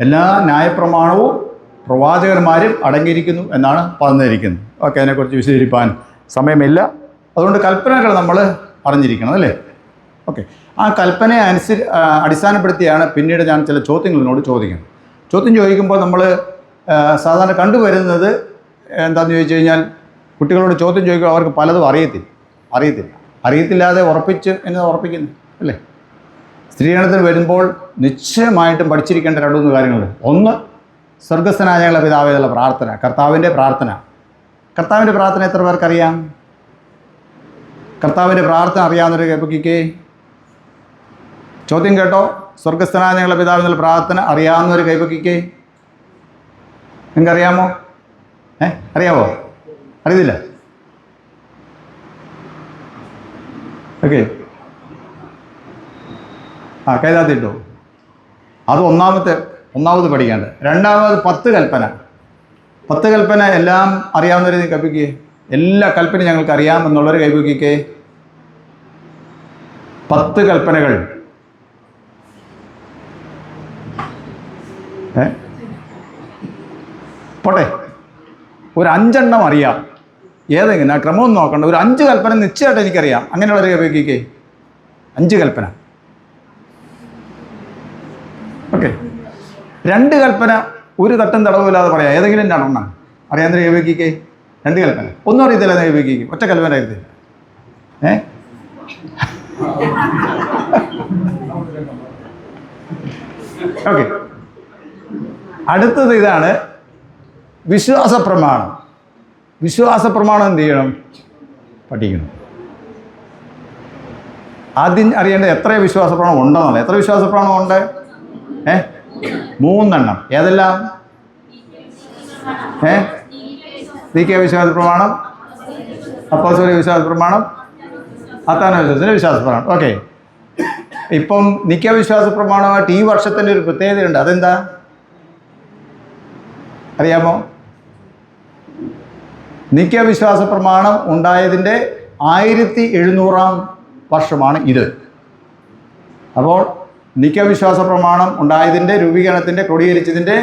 എല്ലാ ന്യായപ്രമാണവും പ്രവാചകന്മാരും അടങ്ങിയിരിക്കുന്നു എന്നാണ് പറഞ്ഞിരിക്കുന്നത്. ഓക്കെ, അതിനെക്കുറിച്ച് വിശദീകരിക്കാൻ സമയമില്ല. അതുകൊണ്ട് കൽപ്പനകൾ നമ്മൾ അറിഞ്ഞിരിക്കണം അല്ലേ? ഓക്കെ, ആ കൽപ്പനയെ അടിസ്ഥാനപ്പെടുത്തിയാണ് പിന്നീട് ഞാൻ ചില ചോദ്യങ്ങളോട് ചോദിക്കുന്നത്. ചോദ്യം ചോദിക്കുമ്പോൾ നമ്മൾ സാധാരണ കണ്ടുവരുന്നത് എന്താണെന്ന് ചോദിച്ചു കഴിഞ്ഞാൽ, കുട്ടികളോട് ചോദ്യം ചോദിക്കുമ്പോൾ അവർക്ക് പലതും അറിയത്തില്ലാതെ ഉറപ്പിക്കുന്നു അല്ലേ? സ്ത്രീഗണത്തിന് വരുമ്പോൾ നിശ്ചയമായിട്ടും പഠിച്ചിരിക്കേണ്ട 2-3 കാര്യങ്ങളുണ്ട്. ഒന്ന്, സ്വർഗസ്ഥനായ ഞങ്ങളുടെ പിതാവേ എന്നുള്ള പ്രാർത്ഥന, കർത്താവിൻ്റെ പ്രാർത്ഥന. കർത്താവിൻ്റെ പ്രാർത്ഥന എത്ര പേർക്കറിയാം? കർത്താവിൻ്റെ പ്രാർത്ഥന അറിയാവുന്നൊരു കേൾപ്പിക്കേ. ചോദ്യം കേട്ടോ? സ്വർഗസ്ഥനായ ഞങ്ങളുടെ പിതാവ് എന്നുള്ള പ്രാർത്ഥന അറിയാവുന്നൊരു കൈപൊക്കിക്കേ. നിങ്ങൾക്കറിയാമോ? അറിയാമോ? അറിയത്തില്ല? ഓക്കെ, കൈതാത്തിട്ടോ. അത് ഒന്നാമത് പഠിക്കേണ്ടത്. രണ്ടാമത് 10 കൽപ്പന. 10 കൽപ്പന എല്ലാം അറിയാവുന്നവർ കൈപ്പൊക്കിക്കേ. എല്ലാ കൽപ്പനയും ഞങ്ങൾക്ക് അറിയാമെന്നുള്ളവർ കൈപ്പൊക്കിക്കേ. 10 കൽപ്പനകൾ. പോട്ടെ, ഒരു 5 എണ്ണം അറിയാം. ഏതെങ്കിലും ആ ക്രമമൊന്നും നോക്കണ്ട. ഒരു 5 കൽപ്പന നിശ്ചയമായിട്ട് എനിക്കറിയാം. അങ്ങനെയുള്ളവർ കൈപ്പൊക്കിക്കേ. 5 കൽപ്പന. ഓക്കെ, 2 കൽപ്പന ഒരു തട്ടും തടവുമില്ലാതെ പറയാം. ഏതെങ്കിലും 2 എണ്ണം അറിയാവുന്ന കൈപ്പൊക്കിക്കേ. 2 കൽപ്പന. ഒന്നും അറിയത്തില്ല കൈപ്പൊക്കിക്കും. ഒറ്റ കൽപ്പന അറിയത്തില്ല. ഓക്കെ, അടുത്തത് ഇതാണ് വിശ്വാസ പ്രമാണം. വിശ്വാസ പ്രമാണം എന്ത് ചെയ്യണം? പഠിക്കണം. ആദ്യം അറിയേണ്ടത് എത്ര വിശ്വാസ പ്രമാണം ഉണ്ടെന്നല്ല. എത്ര വിശ്വാസ പ്രമാണം ഉണ്ട്? 3 എണ്ണം. ഏതെല്ലാം? ദീക്ക വിശ്വാസ പ്രമാണം, അപ്പോസ്തലിക വിശ്വാസ പ്രമാണം, അത്താന വിശ്വാസത്തിൻ്റെ വിശ്വാസ പ്രമാണം. ഓക്കെ, ഇപ്പം നിക്ക വിശ്വാസ പ്രമാണമായിട്ട് ഈ വർഷത്തിൻ്റെ ഒരു പ്രത്യേകതയുണ്ട്. അതെന്താ അറിയാമോ? നിക്ക വിശ്വാസ പ്രമാണം ഉണ്ടായതിൻ്റെ 1700-ാം വർഷമാണ് ഇത്. അപ്പോൾ നിക്ക വിശ്വാസ പ്രമാണം ഉണ്ടായതിൻ്റെ രൂപീകരണത്തിൻ്റെ ക്രോഡീകരിച്ചതിൻ്റെ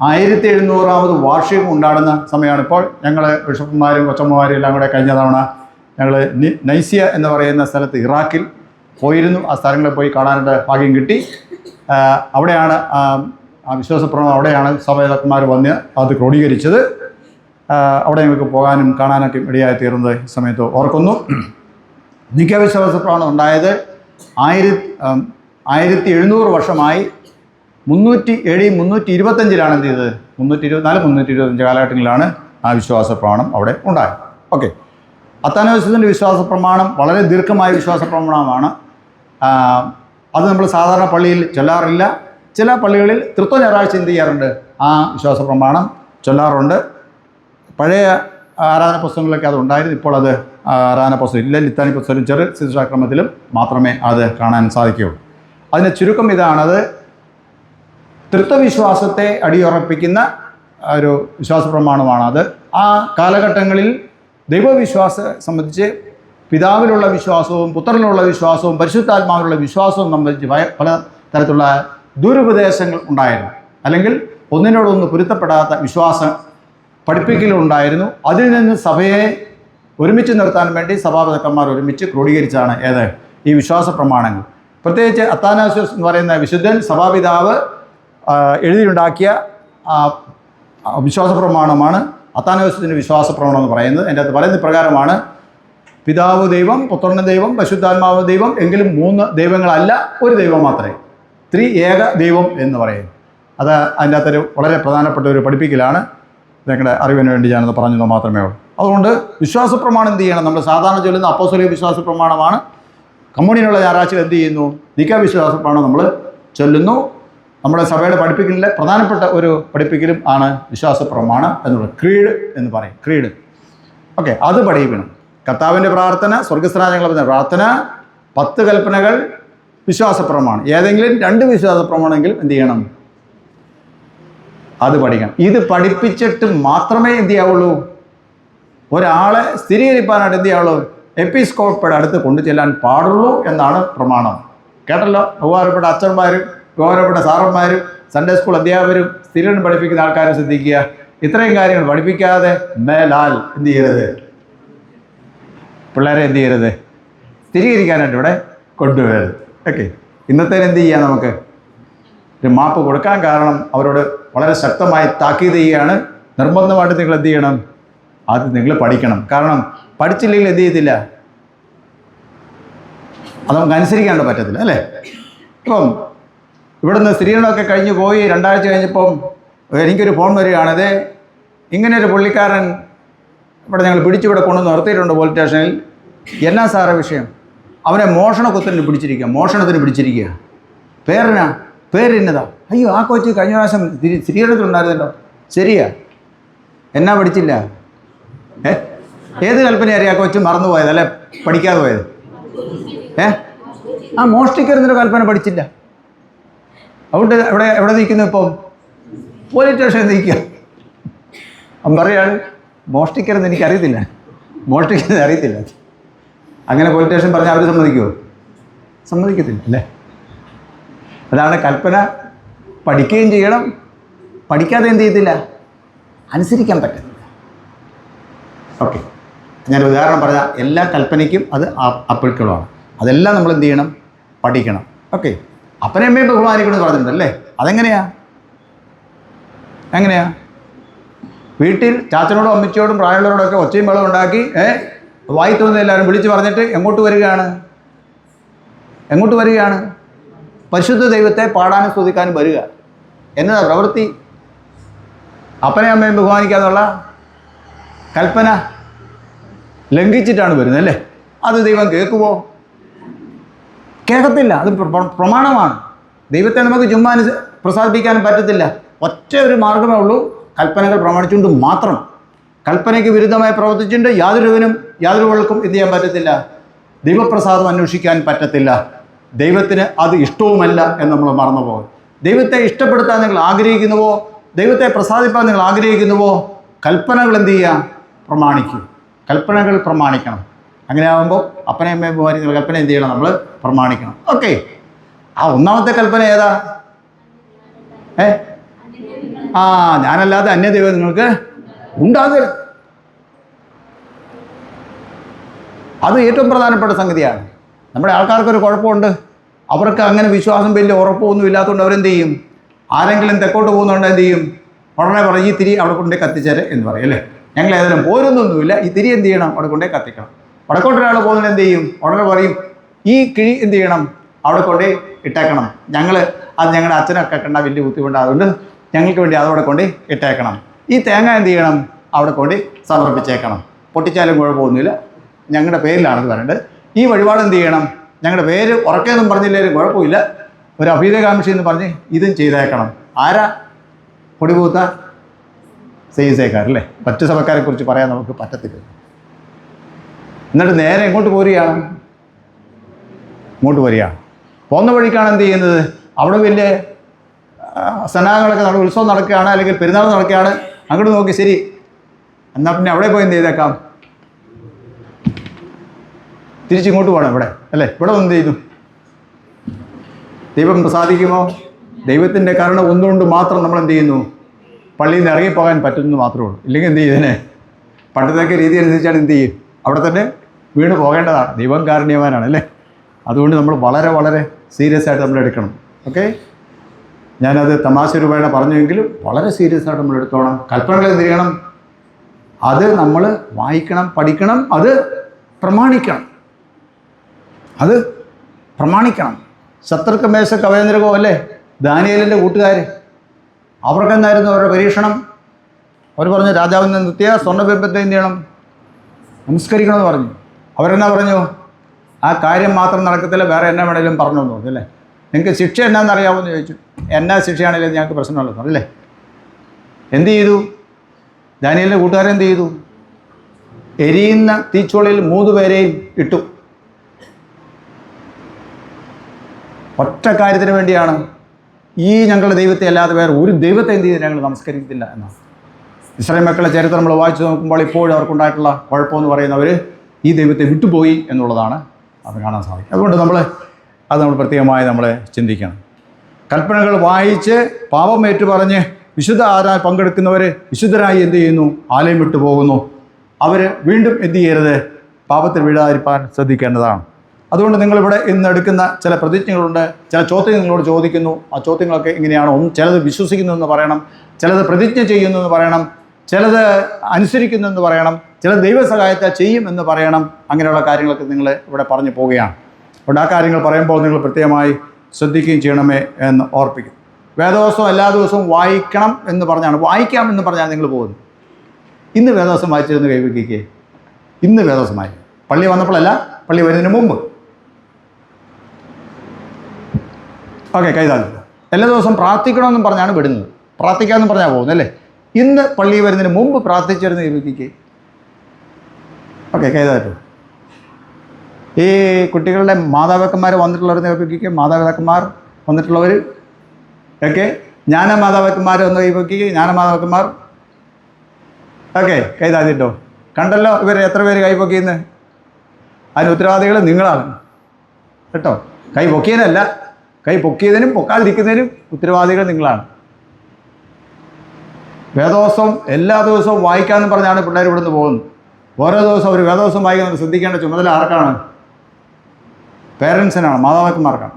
1700-ാമത് വാർഷികം ഉണ്ടാടുന്ന സമയമാണ് ഇപ്പോൾ. ഞങ്ങൾ ബിഷപ്പുമാരും കൊച്ചമ്മമാരും എല്ലാം കൂടെ കഴിഞ്ഞ തവണ ഞങ്ങൾ നൈസിയ എന്ന് പറയുന്ന സ്ഥലത്ത് ഇറാഖിൽ പോയിരുന്നു. ആ സ്ഥലങ്ങളിൽ പോയി കാണാനായിട്ട് ഭാഗ്യം കിട്ടി. അവിടെയാണ് ആ വിശ്വാസപ്രമാണം, അവിടെയാണ് സഭേതന്മാർ വന്ന് അത് ക്രോഡീകരിച്ചത്. അവിടെ ഞങ്ങൾക്ക് പോകാനും കാണാനൊക്കെ ഇടയായി തീർന്നത് സമയത്ത് ഓർക്കുന്നു. നിക്ക വിശ്വാസ പ്രമാണം ഉണ്ടായത് 1700 വർഷമായി AD 325 എന്ത് ചെയ്തത്? 324, 325 കാലഘട്ടങ്ങളിലാണ് ആ വിശ്വാസ പ്രമാണം അവിടെ ഉണ്ടായത്. ഓക്കെ, അത്താനായോസിൻ്റെ വിശ്വാസ പ്രമാണം വളരെ ദീർഘമായ വിശ്വാസ പ്രമാണമാണ്. അത് നമ്മൾ സാധാരണ പള്ളിയിൽ ചൊല്ലാറില്ല. ചില പള്ളികളിൽ തൃത്വ ഞായറാഴ്ച എന്ത് ചെയ്യാറുണ്ട്? ആ വിശ്വാസ പ്രമാണം ചൊല്ലാറുണ്ട്. പഴയ ആരാധന പുസ്തകങ്ങളിലൊക്കെ അത് ഉണ്ടായിരുന്നു. ഇപ്പോൾ അത് ആരാധന പുസ്തകം ഇല്ല. ലിത്താനി പുസ്തകത്തിലും ചെറു ശിശുക്രമത്തിലും മാത്രമേ അത് കാണാൻ സാധിക്കുകയുള്ളൂ. അതിൻ്റെ ചുരുക്കം ഇതാണത്. തൃത്വവിശ്വാസത്തെ അടിയുറപ്പിക്കുന്ന ഒരു വിശ്വാസ പ്രമാണമാണത്. ആ കാലഘട്ടങ്ങളിൽ ദൈവവിശ്വാസം സംബന്ധിച്ച് പിതാവിലുള്ള വിശ്വാസവും പുത്രനിലുള്ള വിശ്വാസവും പരിശുദ്ധാത്മാവിലുള്ള വിശ്വാസവും സംബന്ധിച്ച് പല തരത്തിലുള്ള ദുരുപദേശങ്ങൾ ഉണ്ടായിരുന്നു. അല്ലെങ്കിൽ ഒന്നിനോടൊന്ന് പൊരുത്തപ്പെടാത്ത വിശ്വാസ പഠിപ്പിക്കലുണ്ടായിരുന്നു. അതിൽ നിന്ന് സഭയെ ഒരുമിച്ച് നിർത്താൻ വേണ്ടി സഭാപിതാക്കന്മാർ ഒരുമിച്ച് ക്രോഡീകരിച്ചാണ് ഈ വിശ്വാസ പ്രമാണങ്ങൾ. പ്രത്യേകിച്ച് അത്താനാസ്യോസ് എന്ന് പറയുന്ന വിശുദ്ധൻ സഭാപിതാവ് എഴുതിയുണ്ടാക്കിയ വിശ്വാസ പ്രമാണമാണ് അത്താനാസ്യോസിൻ്റെ വിശ്വാസ പ്രമാണം എന്ന് പറയുന്നത്. അതിൻ്റെ അകത്ത് പറയുന്ന പ്രകാരമാണ് പിതാവ് ദൈവം, പുത്രന് ദൈവം, പരിശുദ്ധാത്മാവ് ദൈവം, എങ്കിലും 3 ദൈവങ്ങളല്ല, ഒരു ദൈവം മാത്രമേ, ഏക ദൈവം എന്ന് പറയും. അത് അതിൻ്റെ അകത്തൊരു വളരെ പ്രധാനപ്പെട്ട ഒരു പഠിപ്പിക്കലാണ്. നിങ്ങളുടെ അറിവിന് വേണ്ടി ഞാനത് പറഞ്ഞത് മാത്രമേ ഉള്ളൂ. അതുകൊണ്ട് വിശ്വാസ പ്രമാണം എന്ത് ചെയ്യണം? നമ്മൾ സാധാരണ ചൊല്ലുന്ന അപ്പോസ്തലിക വിശ്വാസ പ്രമാണമാണ്. കമ്മ്യൂണിനുള്ള ഞായറാഴ്ച എന്ത് ചെയ്യുന്നു? നിക്കാ വിശ്വാസ പ്രമാണം നമ്മൾ ചൊല്ലുന്നു. നമ്മുടെ സഭയുടെ പഠിപ്പിക്കലിലെ പ്രധാനപ്പെട്ട ഒരു പഠിപ്പിക്കലും ആണ് വിശ്വാസ പ്രമാണം എന്നുള്ളത്. ക്രീഡ് എന്ന് പറയും, ക്രീഡ്. ഓക്കെ, അത് പഠിക്കണം. കർത്താവിൻ്റെ പ്രാർത്ഥന, സ്വർഗസ്രാജങ്ങളുടെ പ്രാർത്ഥന, 10 കൽപ്പനകൾ, വിശ്വാസ പ്രമാണം. ഏതെങ്കിലും 2 വിശ്വാസ പ്രമാണമെങ്കിലും എന്ത് ചെയ്യണം? അത് പഠിക്കണം. ഇത് പഠിപ്പിച്ചിട്ട് മാത്രമേ എന്ത് ചെയ്യാവുള്ളൂ? ഒരാളെ സ്ഥിരീകരിക്കാനായിട്ട് എന്ത് ചെയ്യാവുള്ളൂ? എപ്പിസ്കോപ്പയുടെ അടുത്ത് കൊണ്ടു ചെല്ലാൻ പാടുള്ളൂ എന്നാണ് പ്രമാണം. കേട്ടല്ലോ? ബഹുമാനപ്പെട്ട അച്ഛന്മാരും ബഹുമാനപ്പെട്ട സാറന്മാരും സൺഡേ സ്കൂൾ അധ്യാപകരും സ്ഥിരം പഠിപ്പിക്കുന്ന ആൾക്കാരെ ശ്രദ്ധിക്കുക. ഇത്രയും കാര്യങ്ങൾ പഠിപ്പിക്കാതെ മേലാൽ എന്ത് ചെയ്യരുത്? പിള്ളേരെ എന്ത് ചെയ്യരുത്? സ്ഥിരീകരിക്കാനായിട്ട് ഇവിടെ കൊണ്ടുവരരുത്. ഓക്കെ, ഇന്നത്തെ എന്ത് ചെയ്യാം? നമുക്ക് ഒരു മാപ്പ് കൊടുക്കാൻ കാരണം അവരോട് വളരെ ശക്തമായി താക്കീത് ചെയ്യുകയാണ്. നിർബന്ധമായിട്ട് നിങ്ങൾ എന്ത് ചെയ്യണം? അത് നിങ്ങൾ പഠിക്കണം. കാരണം പഠിച്ചില്ലെങ്കിൽ എന്ത് ചെയ്യത്തില്ല? അത് നമുക്ക് അനുസരിക്കാണ്ട് പറ്റത്തില്ല, അല്ലേ? ഇപ്പം ഇവിടുന്ന് സ്ഥിരീകരണമൊക്കെ കഴിഞ്ഞ് പോയി 2 ആഴ്ച കഴിഞ്ഞപ്പം എനിക്കൊരു ഫോൺ വരികയാണത്, ഇങ്ങനെ ഒരു പുള്ളിക്കാരൻ ഇവിടെ ഞങ്ങൾ പിടിച്ചിവിടെ കൊണ്ട് നിർത്തിയിട്ടുണ്ട് പോലീസ് സ്റ്റേഷനിൽ. എന്നാ സാറേ വിഷയം? അവനെ മോഷണത്തിന് പിടിച്ചിരിക്കുക. പേരിന്നതാ? അയ്യോ, ആ കൊച്ച് കഴിഞ്ഞ പ്രാവശ്യം സ്ഥിരീകരണത്തിലുണ്ടായിരുന്നല്ലോ. ശരിയാ, എന്നാ പഠിച്ചില്ല? ഏത് കൽപ്പനയായിരുന്നു ആ കൊച്ച് മറന്നുപോയത്, അല്ലെ പഠിക്കാതെ പോയത്? മോഷ്ടിക്കരുന്നൊരു കൽപ്പന പഠിച്ചില്ല. അതുകൊണ്ട് എവിടെ നിൽക്കുന്നു? ഇപ്പം പോലീസ് സ്റ്റേഷനിൽ നിൽക്കുക. അവൻ പറയാണ് മോഷ്ടിക്കരുതെന്ന് എനിക്കറിയത്തില്ല, മോഷ്ടിക്കുന്നത് അറിയത്തില്ല. അങ്ങനെ പോലീസ് സ്റ്റേഷൻ പറഞ്ഞാൽ അവർ സമ്മതിക്കുമോ? സമ്മതിക്കത്തില്ല, അല്ലേ? അതാണ് കൽപ്പന. പഠിക്കുകയും ചെയ്യണം, പഠിക്കാതെ എന്ത് ചെയ്യത്തില്ല? അനുസരിക്കാൻ പറ്റത്തില്ല. ഓക്കെ, ഞാനൊരു ഉദാഹരണം പറഞ്ഞാൽ എല്ലാ കൽപ്പനയ്ക്കും അത് അപ്ലിക്കബിളാണ്. അതെല്ലാം നമ്മൾ എന്ത് ചെയ്യണം? പഠിക്കണം. ഓക്കെ, അപ്പനെ അമ്മയെ ബഹുമാനിക്കണം എന്ന് പറഞ്ഞിട്ടുണ്ടല്ലേ? എങ്ങനെയാ? വീട്ടിൽ ചാച്ചനോടും അമ്മച്ചിയോടും പ്രായമുള്ളവരോടൊക്കെ ഒച്ചയും വെള്ളം ഉണ്ടാക്കി വായി തോന്നുന്ന എല്ലാവരും വിളിച്ച് പറഞ്ഞിട്ട് എങ്ങോട്ട് വരികയാണ്? പരിശുദ്ധ ദൈവത്തെ പാടാനും സ്തുതിക്കാനും വരിക എന്നതാ പ്രവൃത്തി. അപ്പനെ അമ്മയും ബഹുമാനിക്കാന്നുള്ള കൽപ്പന ലംഘിച്ചിട്ടാണ് വരുന്നത്, അല്ലേ? അത് ദൈവം കേൾക്കുമോ? കേൾക്കത്തില്ല. അത് പ്രമാണമാണ്. ദൈവത്തെ നമുക്ക് ചുമ്മാ പ്രസാദിപ്പിക്കാനും പറ്റത്തില്ല. ഒറ്റ ഒരു മാർഗമേ ഉള്ളൂ, കൽപ്പനകൾ പ്രമാണിച്ചുകൊണ്ട് മാത്രം. കൽപ്പനയ്ക്ക് വിരുദ്ധമായി പ്രവർത്തിച്ചിട്ടുണ്ട് യാതൊരുവൾക്കും എന്ത് ചെയ്യാൻ പറ്റത്തില്ല? ദൈവപ്രസാദം അന്വേഷിക്കാൻ പറ്റത്തില്ല. ദൈവത്തിന് അത് ഇഷ്ടവുമല്ല എന്ന് നമ്മൾ മറന്നു പോകും. ദൈവത്തെ ഇഷ്ടപ്പെടുത്താൻ നിങ്ങൾ ആഗ്രഹിക്കുന്നുവോ, ദൈവത്തെ പ്രസാദിപ്പാൻ നിങ്ങൾ ആഗ്രഹിക്കുന്നുവോ, കൽപ്പനകൾ എന്ത് ചെയ്യുക? പ്രമാണിക്കും. കൽപ്പനകൾ പ്രമാണിക്കണം. അങ്ങനെ ആകുമ്പോൾ അപ്പനെ അമ്മയെ ബഹുമാനിക്കുന്ന കൽപ്പന എന്ത് ചെയ്യണം? നമ്മൾ പ്രമാണിക്കണം. ഓക്കെ, ആ ഒന്നാമത്തെ കൽപ്പന ഏതാ? ഞാനല്ലാതെ അന്യദൈവം നിങ്ങൾക്ക് ഉണ്ടാകരുത്. അത് ഏറ്റവും പ്രധാനപ്പെട്ട സംഗതിയാണ്. നമ്മുടെ ആൾക്കാർക്കൊരു കുഴപ്പമുണ്ട്. അവർക്ക് അങ്ങനെ വിശ്വാസം വലിയ ഉറപ്പൊന്നും ഇല്ലാത്തതുകൊണ്ട് അവരെന്ത് ചെയ്യും? ആരെങ്കിലും തെക്കോട്ട് പോകുന്നുണ്ട് എന്ത് ചെയ്യും? ഉടനെ പറയും ഈ തിരി അവിടെ കൊണ്ടേ കത്തിച്ചേരെ എന്ന് പറയും, അല്ലേ? ഞങ്ങൾ ഏതായാലും പോരുന്നൊന്നുമില്ല, ഈ തിരി എന്ത് ചെയ്യണം? അവിടെ കൊണ്ടേ കത്തിക്കണം. വടക്കോട്ടൊരാൾ പോകുന്നത് എന്ത് ചെയ്യും? ഉടനെ പറയും ഈ കിഴി എന്ത് ചെയ്യണം? അവിടെ കൊണ്ടേ ഇട്ടേക്കണം. അത് ഞങ്ങളുടെ അച്ഛനൊക്കെ കണ്ട വലിയ ബുദ്ധിമുട്ട്, അതുകൊണ്ട് ഞങ്ങൾക്ക് വേണ്ടി അതവിടെ കൊണ്ട് ഇട്ടേക്കണം. ഈ തേങ്ങ എന്ത് ചെയ്യണം? അവിടെ കൊണ്ട് സമർപ്പിച്ചേക്കണം. പൊട്ടിച്ചാലും കുഴപ്പമൊന്നുമില്ല, ഞങ്ങളുടെ പേരിലാണെന്ന് പറയേണ്ടത്. ഈ വഴിപാട് എന്ത് ചെയ്യണം? ഞങ്ങളുടെ പേര് ഉറക്കെയൊന്നും പറഞ്ഞില്ലേലും കുഴപ്പമില്ല, ഒരു അഭ്യുദയകാംക്ഷി എന്ന് പറഞ്ഞ് ഇതും ചെയ്തേക്കണം. ആരാ പൊടിപൂത്ത? സെയ്സേക്കാരല്ലേ? മറ്റു സഭക്കാരെ കുറിച്ച് പറയാൻ നമുക്ക് പറ്റത്തില്ല. എന്നിട്ട് നേരെ എങ്ങോട്ട് പോരുകയാണ്? ഇങ്ങോട്ട് വരികയാണ്. പോകുന്ന വഴിക്കാണ് എന്ത് ചെയ്യുന്നത്? അവിടെ വലിയ സന്നാഹങ്ങളൊക്കെ ഉത്സവം നടക്കുകയാണ്, അല്ലെങ്കിൽ പെരുന്നാൾ നടക്കുകയാണ്. അങ്ങോട്ട് നോക്കി, ശരി എന്നാൽ പിന്നെ അവിടെ പോയി എന്ത് ചെയ്തേക്കാം, തിരിച്ചിങ്ങോട്ട് പോകണം ഇവിടെ അല്ലേ? ഇവിടെ എന്ത് ചെയ്യുന്നു? ദൈവം പ്രസാദിക്കുമോ? ദൈവത്തിൻ്റെ കരുണ ഒന്നുകൊണ്ട് മാത്രം നമ്മൾ എന്ത് ചെയ്യുന്നു? പള്ളിയിൽ നിന്ന് ഇറങ്ങിപ്പോകാൻ പറ്റുമെന്ന് മാത്രമേ ഉള്ളൂ. ഇല്ലെങ്കിൽ എന്ത് ചെയ്യുന്നതിനെ പണ്ടത്തൊക്കെ രീതി അനുസരിച്ചാണ് എന്ത് ചെയ്യും? അവിടെ തന്നെ വീണ് പോകേണ്ടതാണ്. ദൈവം കാരുണ്യവാനാണ് അല്ലേ? അതുകൊണ്ട് നമ്മൾ വളരെ വളരെ സീരിയസ് ആയിട്ട് നമ്മൾ എടുക്കണം. ഓക്കെ, ഞാനത് തമാശ രൂപേണ പറഞ്ഞെങ്കിലും വളരെ സീരിയസ് ആയിട്ട് നമ്മൾ എടുത്തോണം. കൽപ്പനകൾ എന്ത് ചെയ്യണം? അത് നമ്മൾ വായിക്കണം, പഠിക്കണം, അത് പ്രമാണിക്കണം. ശത്രുക്ക മേശക്ക് അഭയനിരകോ അല്ലേ ദാനിയേലിൻ്റെ കൂട്ടുകാർ? അവർക്കെന്തായിരുന്നു അവരുടെ പരീക്ഷണം? അവർ പറഞ്ഞു, രാജാവിൻ്റെ നൃത്യ സ്വർണ്ണബിംബത്തെ എന്ത് ചെയ്യണം? നമസ്കരിക്കണമെന്ന് പറഞ്ഞു. അവരെന്നാ പറഞ്ഞു? ആ കാര്യം മാത്രം നടക്കത്തില്ല, വേറെ എന്നാ വേണേലും പറഞ്ഞു എന്ന് പറഞ്ഞു അല്ലേ? നിങ്ങൾക്ക് ശിക്ഷ എന്നാന്ന് അറിയാമെന്ന് ചോദിച്ചു. എന്നാ ശിക്ഷയാണെങ്കിലും ഞങ്ങൾക്ക് പ്രശ്നമല്ലെന്ന് അല്ലേ? എന്ത് ചെയ്തു? ദാനിയേലിൻ്റെ കൂട്ടുകാരെന്ത് ചെയ്തു? എരിയുന്ന തീച്ചോളിൽ 3 പേരെയും ഇട്ടു. ഒറ്റ കാര്യത്തിന് വേണ്ടിയാണ്. ഈ ഞങ്ങളുടെ ദൈവത്തെ അല്ലാതെ വേറെ ഒരു ദൈവത്തെ എന്ത് ചെയ്ത് ഞങ്ങൾ നമസ്കരിക്കത്തില്ല എന്നാണ്. ഇസ്രായേൽ മക്കളുടെ ചരിത്രം നമ്മൾ വായിച്ചു നോക്കുമ്പോൾ ഇപ്പോഴും അവർക്കുണ്ടായിട്ടുള്ള കുഴപ്പമെന്ന് പറയുന്നവർ ഈ ദൈവത്തെ വിട്ടുപോയി എന്നുള്ളതാണ് അത് കാണാൻ സാധിക്കും. അതുകൊണ്ട് നമ്മൾ പ്രത്യേകമായി നമ്മൾ ചിന്തിക്കണം. കൽപ്പനകൾ വായിച്ച് പാപം ഏറ്റുപറഞ്ഞ് വിശുദ്ധ ആരാധന പങ്കെടുക്കുന്നവർ വിശുദ്ധരായി എന്ത് ചെയ്യുന്നു? ആലയം വിട്ടു പോകുന്നു. അവർ വീണ്ടും എന്ത് ചെയ്യരുത്? പാപത്തിൽ വീഴാതിരിക്കാൻ ശ്രദ്ധിക്കേണ്ടതാണ്. അതുകൊണ്ട് നിങ്ങളിവിടെ ഇന്ന് എടുക്കുന്ന ചില പ്രതിജ്ഞകളുണ്ട്, ചില ചോദ്യങ്ങൾ നിങ്ങളോട് ചോദിക്കുന്നു. ആ ചോദ്യങ്ങളൊക്കെ ഇങ്ങനെയാണ്. ചിലത് വിശ്വസിക്കുന്നു എന്ന് പറയണം, ചിലത് പ്രതിജ്ഞ ചെയ്യുന്നു എന്ന് പറയണം, ചിലത് അനുസരിക്കുന്നു എന്ന് പറയണം, ചിലത് ദൈവസഹായത്താൽ ചെയ്യും എന്ന് പറയണം. അങ്ങനെയുള്ള കാര്യങ്ങളൊക്കെ നിങ്ങൾ ഇവിടെ പറഞ്ഞു പോവുകയാണ്. അതുകൊണ്ട് ആ കാര്യങ്ങൾ പറയുമ്പോൾ നിങ്ങൾ പ്രത്യേകമായി ശ്രദ്ധിക്കുകയും ചെയ്യണമേ എന്ന് ഓർപ്പിക്കും. വേദോത്സവം എല്ലാ ദിവസവും വായിക്കണം എന്ന് പറഞ്ഞാണ്, വായിക്കാം എന്ന് പറഞ്ഞാണ് നിങ്ങൾ പോകുന്നത്. ഇന്ന് വേദോത്സവം വായിച്ചിരുന്ന് കൈവയ്ക്കേ. ഇന്ന് വേദോത്സവം വായിക്കും. പള്ളി വന്നപ്പോഴല്ല, പള്ളി വരുന്നതിന് മുമ്പ്. ഓക്കെ, കൈതാക്കുക. എല്ലാ ദിവസവും പ്രാർത്ഥിക്കണമെന്നും പറഞ്ഞാണ് വിടുന്നത്. പ്രാർത്ഥിക്കാമെന്നും പറഞ്ഞാൽ പോകുന്നത് അല്ലേ? ഇന്ന് പള്ളി വരുന്നതിന് മുമ്പ് പ്രാർത്ഥിച്ചിരുന്ന് കൈവയ്ക്കേ. ഓക്കെ, കൈതാറ്റു. ഈ കുട്ടികളുടെ മാതാപിതാക്കന്മാർ വന്നിട്ടുള്ളവർ കൈവയ്ക്കേ. മാതാപിതാക്കന്മാർ വന്നിട്ടുള്ളവർ ഓക്കെ, ജ്ഞാനമാതാപിതാക്കന്മാർ ഒന്ന് കൈവയ്ക്കേ. ജ്ഞാനമാതാപിതാക്കന്മാർ ഓക്കെ, കൈതാതിട്ടോ. കണ്ടല്ലോ ഇവർ എത്ര പേര് കൈപൊക്കിയെന്ന്. അതിന് ഉത്തരവാദികൾ നിങ്ങളാണ് കേട്ടോ. കൈ പൊക്കിയതിനല്ല, കൈ പൊക്കിയതിനും പൊക്കാതിരിക്കുന്നതിനും ഉത്തരവാദികൾ നിങ്ങളാണ്. വേദോത്സവം എല്ലാ ദിവസവും വായിക്കാമെന്ന് പറഞ്ഞാണ് പിള്ളേർ ഇവിടുന്ന് പോകുന്നത്. ഓരോ ദിവസവും ഒരു വേദോത്സവം വായിക്കുന്നത് ശ്രദ്ധിക്കേണ്ട ചുമതല ആർക്കാണ്? പേരൻസിനാണ്, മാതാപിതാക്കന്മാർക്കാണ്.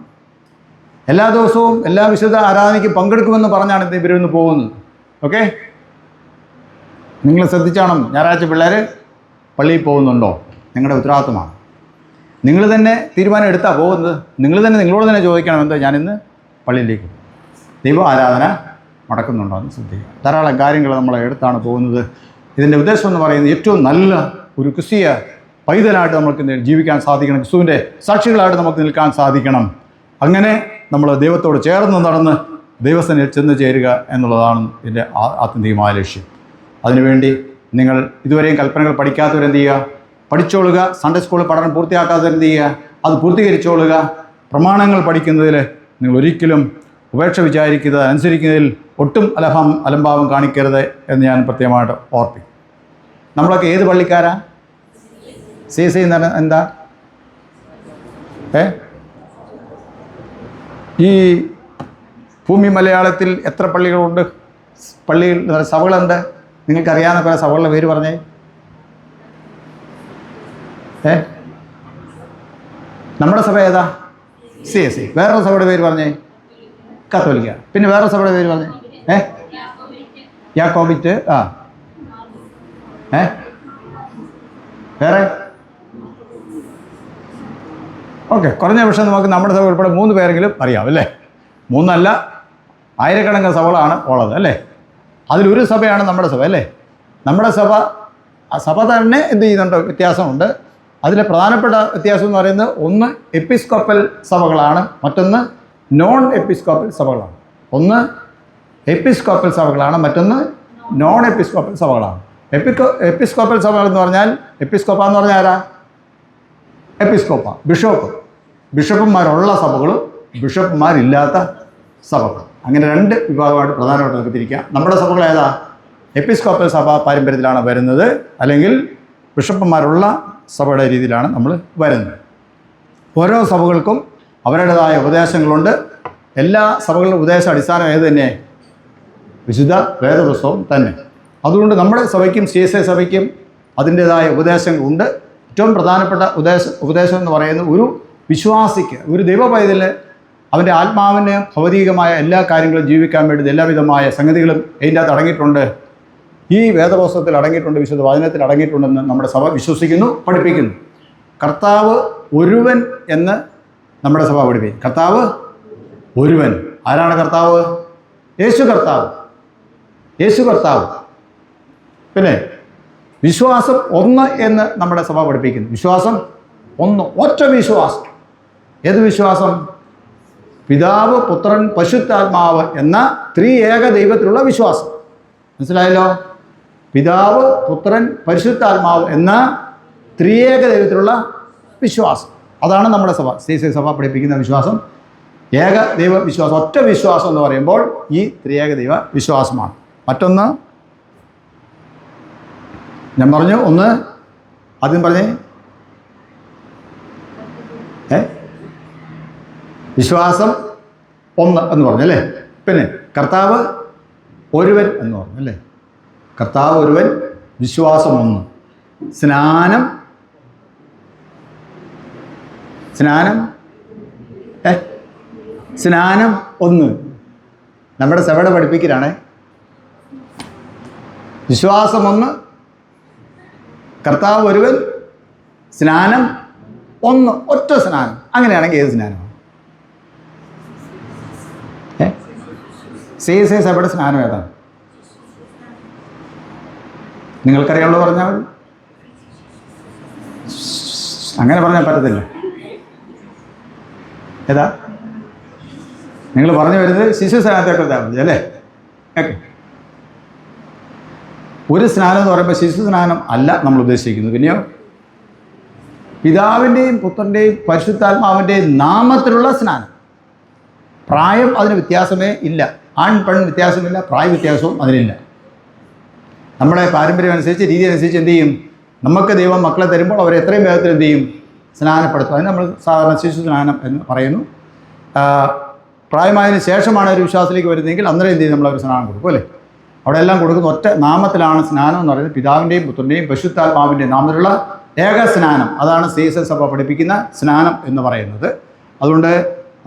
എല്ലാ ദിവസവും എല്ലാ വിശുദ്ധ ആരാധനയ്ക്ക് പങ്കെടുക്കുമെന്ന് പറഞ്ഞാണ് ഇവരിന്ന് പോകുന്നത്. ഓക്കെ, നിങ്ങൾ ശ്രദ്ധിച്ചാണം. ഞായറാഴ്ച പിള്ളേർ പള്ളിയിൽ പോകുന്നുണ്ടോ? നിങ്ങളുടെ ഉത്തരവാദിത്തമാണ്. നിങ്ങൾ തന്നെ തീരുമാനം എടുത്താൽ പോകുന്നത്. നിങ്ങൾ തന്നെ നിങ്ങളോട് തന്നെ ചോദിക്കണം, എന്താ ഞാനിന്ന് പള്ളിയിലേക്ക് ദൈവ ആരാധന നടക്കുന്നുണ്ടോ എന്ന് ശ്രദ്ധിക്കുക. ധാരാളം കാര്യങ്ങൾ നമ്മൾ എടുത്താണ് പോകുന്നത്. ഇതിൻ്റെ ഉദ്ദേശം എന്ന് പറയുന്നത് ഏറ്റവും നല്ല ഒരു ക്രിസ്തീയ പൈതലായിട്ട് നമുക്ക് ജീവിക്കാൻ സാധിക്കണം. ക്രിസ്തുവിൻ്റെ സാക്ഷികളായിട്ട് നമുക്ക് നിൽക്കാൻ സാധിക്കണം. അങ്ങനെ നമ്മൾ ദൈവത്തോട് ചേർന്ന് നടന്ന് ദൈവസ്ഥനിൽ ചെന്ന് ചേരുക എന്നുള്ളതാണ് ഇതിൻ്റെ ആത്യന്തികമായ ലക്ഷ്യം. അതിനുവേണ്ടി നിങ്ങൾ ഇതുവരെയും കൽപ്പനകൾ പഠിക്കാത്തവരെന്ത് ചെയ്യുക? പഠിച്ചോളുക. സൺഡേ സ്കൂൾ പഠനം പൂർത്തിയാക്കാത്തവരെന്ത് ചെയ്യുക? അത് പൂർത്തീകരിച്ചോളുക. പ്രമാണങ്ങൾ പഠിക്കുന്നതിൽ നിങ്ങൾ ഒരിക്കലും ഉപേക്ഷ വിചാരിക്കുന്നത്, അനുസരിക്കുന്നതിൽ ഒട്ടും അലംഭാവം കാണിക്കരുത് എന്ന് ഞാൻ പ്രത്യേകമായിട്ട് ഓർപ്പിക്കും. നമ്മളൊക്കെ ഏത് പള്ളിക്കാരാ? CSI എന്ന് പറഞ്ഞാൽ എന്താ? ഈ ഭൂമി മലയാളത്തിൽ എത്ര പള്ളികളുണ്ട്? പള്ളിയിൽ സഭകളുണ്ട്. നിങ്ങൾക്കറിയാവുന്ന പല സഭകളുടെ പേര് പറഞ്ഞേ. നമ്മുടെ സഭ ഏതാ? CSI. വേറൊരു സഭയുടെ പേര് പറഞ്ഞേ. കത്തോലിക്ക. പിന്നെ വേറൊരു സഭയുടെ പേര് പറഞ്ഞേ. യാക്കോബിറ്റ്. വേറെ ഓക്കെ, കുറഞ്ഞ പക്ഷേ നമുക്ക് നമ്മുടെ സഭ ഉൾപ്പെടെ 3 പേരെങ്കിലും അറിയാം അല്ലേ? 3 അല്ല, ആയിരക്കണക്കിന് സഭകളാണ് ഉള്ളത് അല്ലേ? അതിലൊരു സഭയാണ് നമ്മുടെ സഭ അല്ലേ? നമ്മുടെ സഭ, ആ സഭ തന്നെ എന്ത് ചെയ്യുന്നുണ്ട്? വ്യത്യാസമുണ്ട്. അതിലെ പ്രധാനപ്പെട്ട വ്യത്യാസം എന്ന് പറയുന്നത് ഒന്ന് എപ്പിസ്കോപ്പൽ സഭകളാണ്, മറ്റൊന്ന് നോൺ എപ്പിസ്കോപ്പൽ സഭകളാണ്. ഒന്ന് എപ്പിസ്കോപ്പൽ സഭകളാണ്, മറ്റൊന്ന് നോൺ എപ്പിസ്കോപ്പൽ സഭകളാണ്. എപ്പിസ്കോപ്പൽ സഭകൾ എന്ന് പറഞ്ഞാൽ, എപ്പിസ്കോപ്പ എന്ന് പറഞ്ഞാൽ ആരാ? എപ്പിസ്കോപ്പ, ബിഷപ്പുമാരുള്ള സഭകളും ബിഷപ്പുമാരില്ലാത്ത സഭകൾ. അങ്ങനെ 2 വിഭാഗമായിട്ട് പ്രധാനമായിട്ട് നമുക്ക് തിരിക്കാം. നമ്മുടെ സഭകൾ ഏതാ? എപ്പിസ്കോപ്പൽ സഭ പാരമ്പര്യത്തിലാണ് വരുന്നത്, അല്ലെങ്കിൽ ബിഷപ്പുമാരുള്ള സഭയുടെ രീതിയിലാണ് നമ്മൾ വരുന്നത്. ഓരോ സഭകൾക്കും അവരുടേതായ ഉപദേശങ്ങളുണ്ട്. എല്ലാ സഭകളുടെ ഉപദേശ അടിസ്ഥാനം ഏത് തന്നെ? വിശുദ്ധ വേദപുസ്തകം തന്നെ. അതുകൊണ്ട് നമ്മുടെ സഭയ്ക്കും CSI സഭയ്ക്കും അതിൻ്റേതായ ഉപദേശങ്ങളുണ്ട്. ഏറ്റവും പ്രധാനപ്പെട്ട ഉപദേശം എന്ന് പറയുന്നത്, ഒരു വിശ്വാസിക്ക്, ഒരു ദൈവപൈതലിന് അവൻ്റെ ആത്മാവിന് ഭൗതികമായ എല്ലാ കാര്യങ്ങളും ജീവിക്കാൻ വേണ്ടി എല്ലാവിധമായ സംഗതികളും അതിൻ്റെ അകത്ത് അടങ്ങിയിട്ടുണ്ട്. ഈ വേദപുസ്തകത്തിൽ അടങ്ങിയിട്ടുണ്ട്, വിശുദ്ധ വചനത്തിൽ അടങ്ങിയിട്ടുണ്ടെന്ന് നമ്മുടെ സഭ വിശ്വസിക്കുന്നു, പഠിപ്പിക്കുന്നു. കർത്താവ് ഒരുവൻ എന്ന് നമ്മുടെ സഭ പഠിപ്പിക്കും. കർത്താവ് ഒരുവൻ. ആരാണ് കർത്താവ്? യേശു കർത്താവ്. യേശു കർത്താവ്. പിന്നെ വിശ്വാസം ഒന്ന് എന്ന് നമ്മുടെ സഭ പഠിപ്പിക്കുന്നു. വിശ്വാസം ഒന്ന്, ഒറ്റ വിശ്വാസം. ഏത് വിശ്വാസം? പിതാവ്, പുത്രൻ, പരിശുദ്ധാത്മാവ് എന്ന ത്രിയേക ദൈവത്തിലുള്ള വിശ്വാസം. മനസ്സിലായല്ലോ? പിതാവ്, പുത്രൻ, പരിശുദ്ധാത്മാവ് എന്ന ത്രിയേക ദൈവത്തിലുള്ള വിശ്വാസം. അതാണ് നമ്മുടെ സഭ, CSI സഭ പഠിപ്പിക്കുന്ന വിശ്വാസം. ഏക ദൈവ വിശ്വാസം, ഒറ്റ വിശ്വാസം എന്ന് പറയുമ്പോൾ ഈ ത്രിയേക ദൈവ വിശ്വാസമാണ്. മറ്റൊന്ന് ഞാൻ പറഞ്ഞു, ഒന്ന് ആദ്യം പറഞ്ഞേ, വിശ്വാസം ഒന്ന് എന്ന് പറഞ്ഞല്ലേ? പിന്നെ കർത്താവ് ഒരുവൻ എന്ന് പറഞ്ഞു അല്ലേ? കർത്താവ് ഒരുവൻ, വിശ്വാസം ഒന്ന്, സ്നാനം ഒന്ന്. നമ്മുടെ സഭയുടെ പഠിപ്പിക്കലാണ്. വിശ്വാസം ഒന്ന്, കർത്താവ് ഒരുവൻ, സ്നാനം ഒന്ന്, ഒറ്റ സ്നാനം. അങ്ങനെയാണെങ്കിൽ ഏത് സ്നാനമാണ്? CSI സഭയുടെ സ്നാനം ഏതാണ്? നിങ്ങൾക്കറിയാവുള്ളത് പറഞ്ഞാൽ മതി. അങ്ങനെ പറഞ്ഞാൽ പറ്റത്തില്ല. ഏതാ നിങ്ങൾ പറഞ്ഞു വരുന്നത്? ശിശു സ്നാനത്തെക്കുറിച്ചാണ് മതി അല്ലേ? ഓക്കെ. ഒരു സ്നാനം എന്ന് പറയുമ്പോൾ ശിശു സ്നാനം അല്ല നമ്മൾ ഉദ്ദേശിക്കുന്നത്. പിന്നെയോ പിതാവിൻ്റെയും പുത്രൻ്റെയും പരിശുദ്ധാത്മാവിൻ്റെയും നാമത്തിലുള്ള സ്നാനം. പ്രായം അതിന് വ്യത്യാസമേ ഇല്ല. ആൺ പെൺ വ്യത്യാസമില്ല, പ്രായ വ്യത്യാസവും അതിനില്ല. നമ്മുടെ പാരമ്പര്യം അനുസരിച്ച്, രീതി അനുസരിച്ച് എന്ത് ചെയ്യും? നമുക്ക് ദൈവം മക്കളെ തരുമ്പോൾ അവരെ എത്രയും വേഗത്തിൽ എന്ത് ചെയ്യും? സ്നാനപ്പെടുത്തും. അതിന് നമ്മൾ സാധാരണ ശിശു സ്നാനം എന്ന് പറയുന്നു. പ്രായമായതിനു ശേഷമാണ് ഒരു വിശ്വാസത്തിലേക്ക് വരുന്നതെങ്കിൽ അന്നേരം എന്ത് ചെയ്യും? നമ്മൾ അവർ സ്നാനം കൊടുക്കും അല്ലേ? അവിടെ എല്ലാം കൊടുക്കുന്ന ഒറ്റ നാമത്തിലാണ് സ്നാനം എന്ന് പറയുന്നത്. പിതാവിൻ്റെയും പുത്രൻ്റെയും പരിശുദ്ധാത്മാവിൻ്റെയും നാമത്തിലുള്ള ഏക സ്നാനം. അതാണ് CSI സഭ പഠിപ്പിക്കുന്ന സ്നാനം എന്ന് പറയുന്നത്. അതുകൊണ്ട്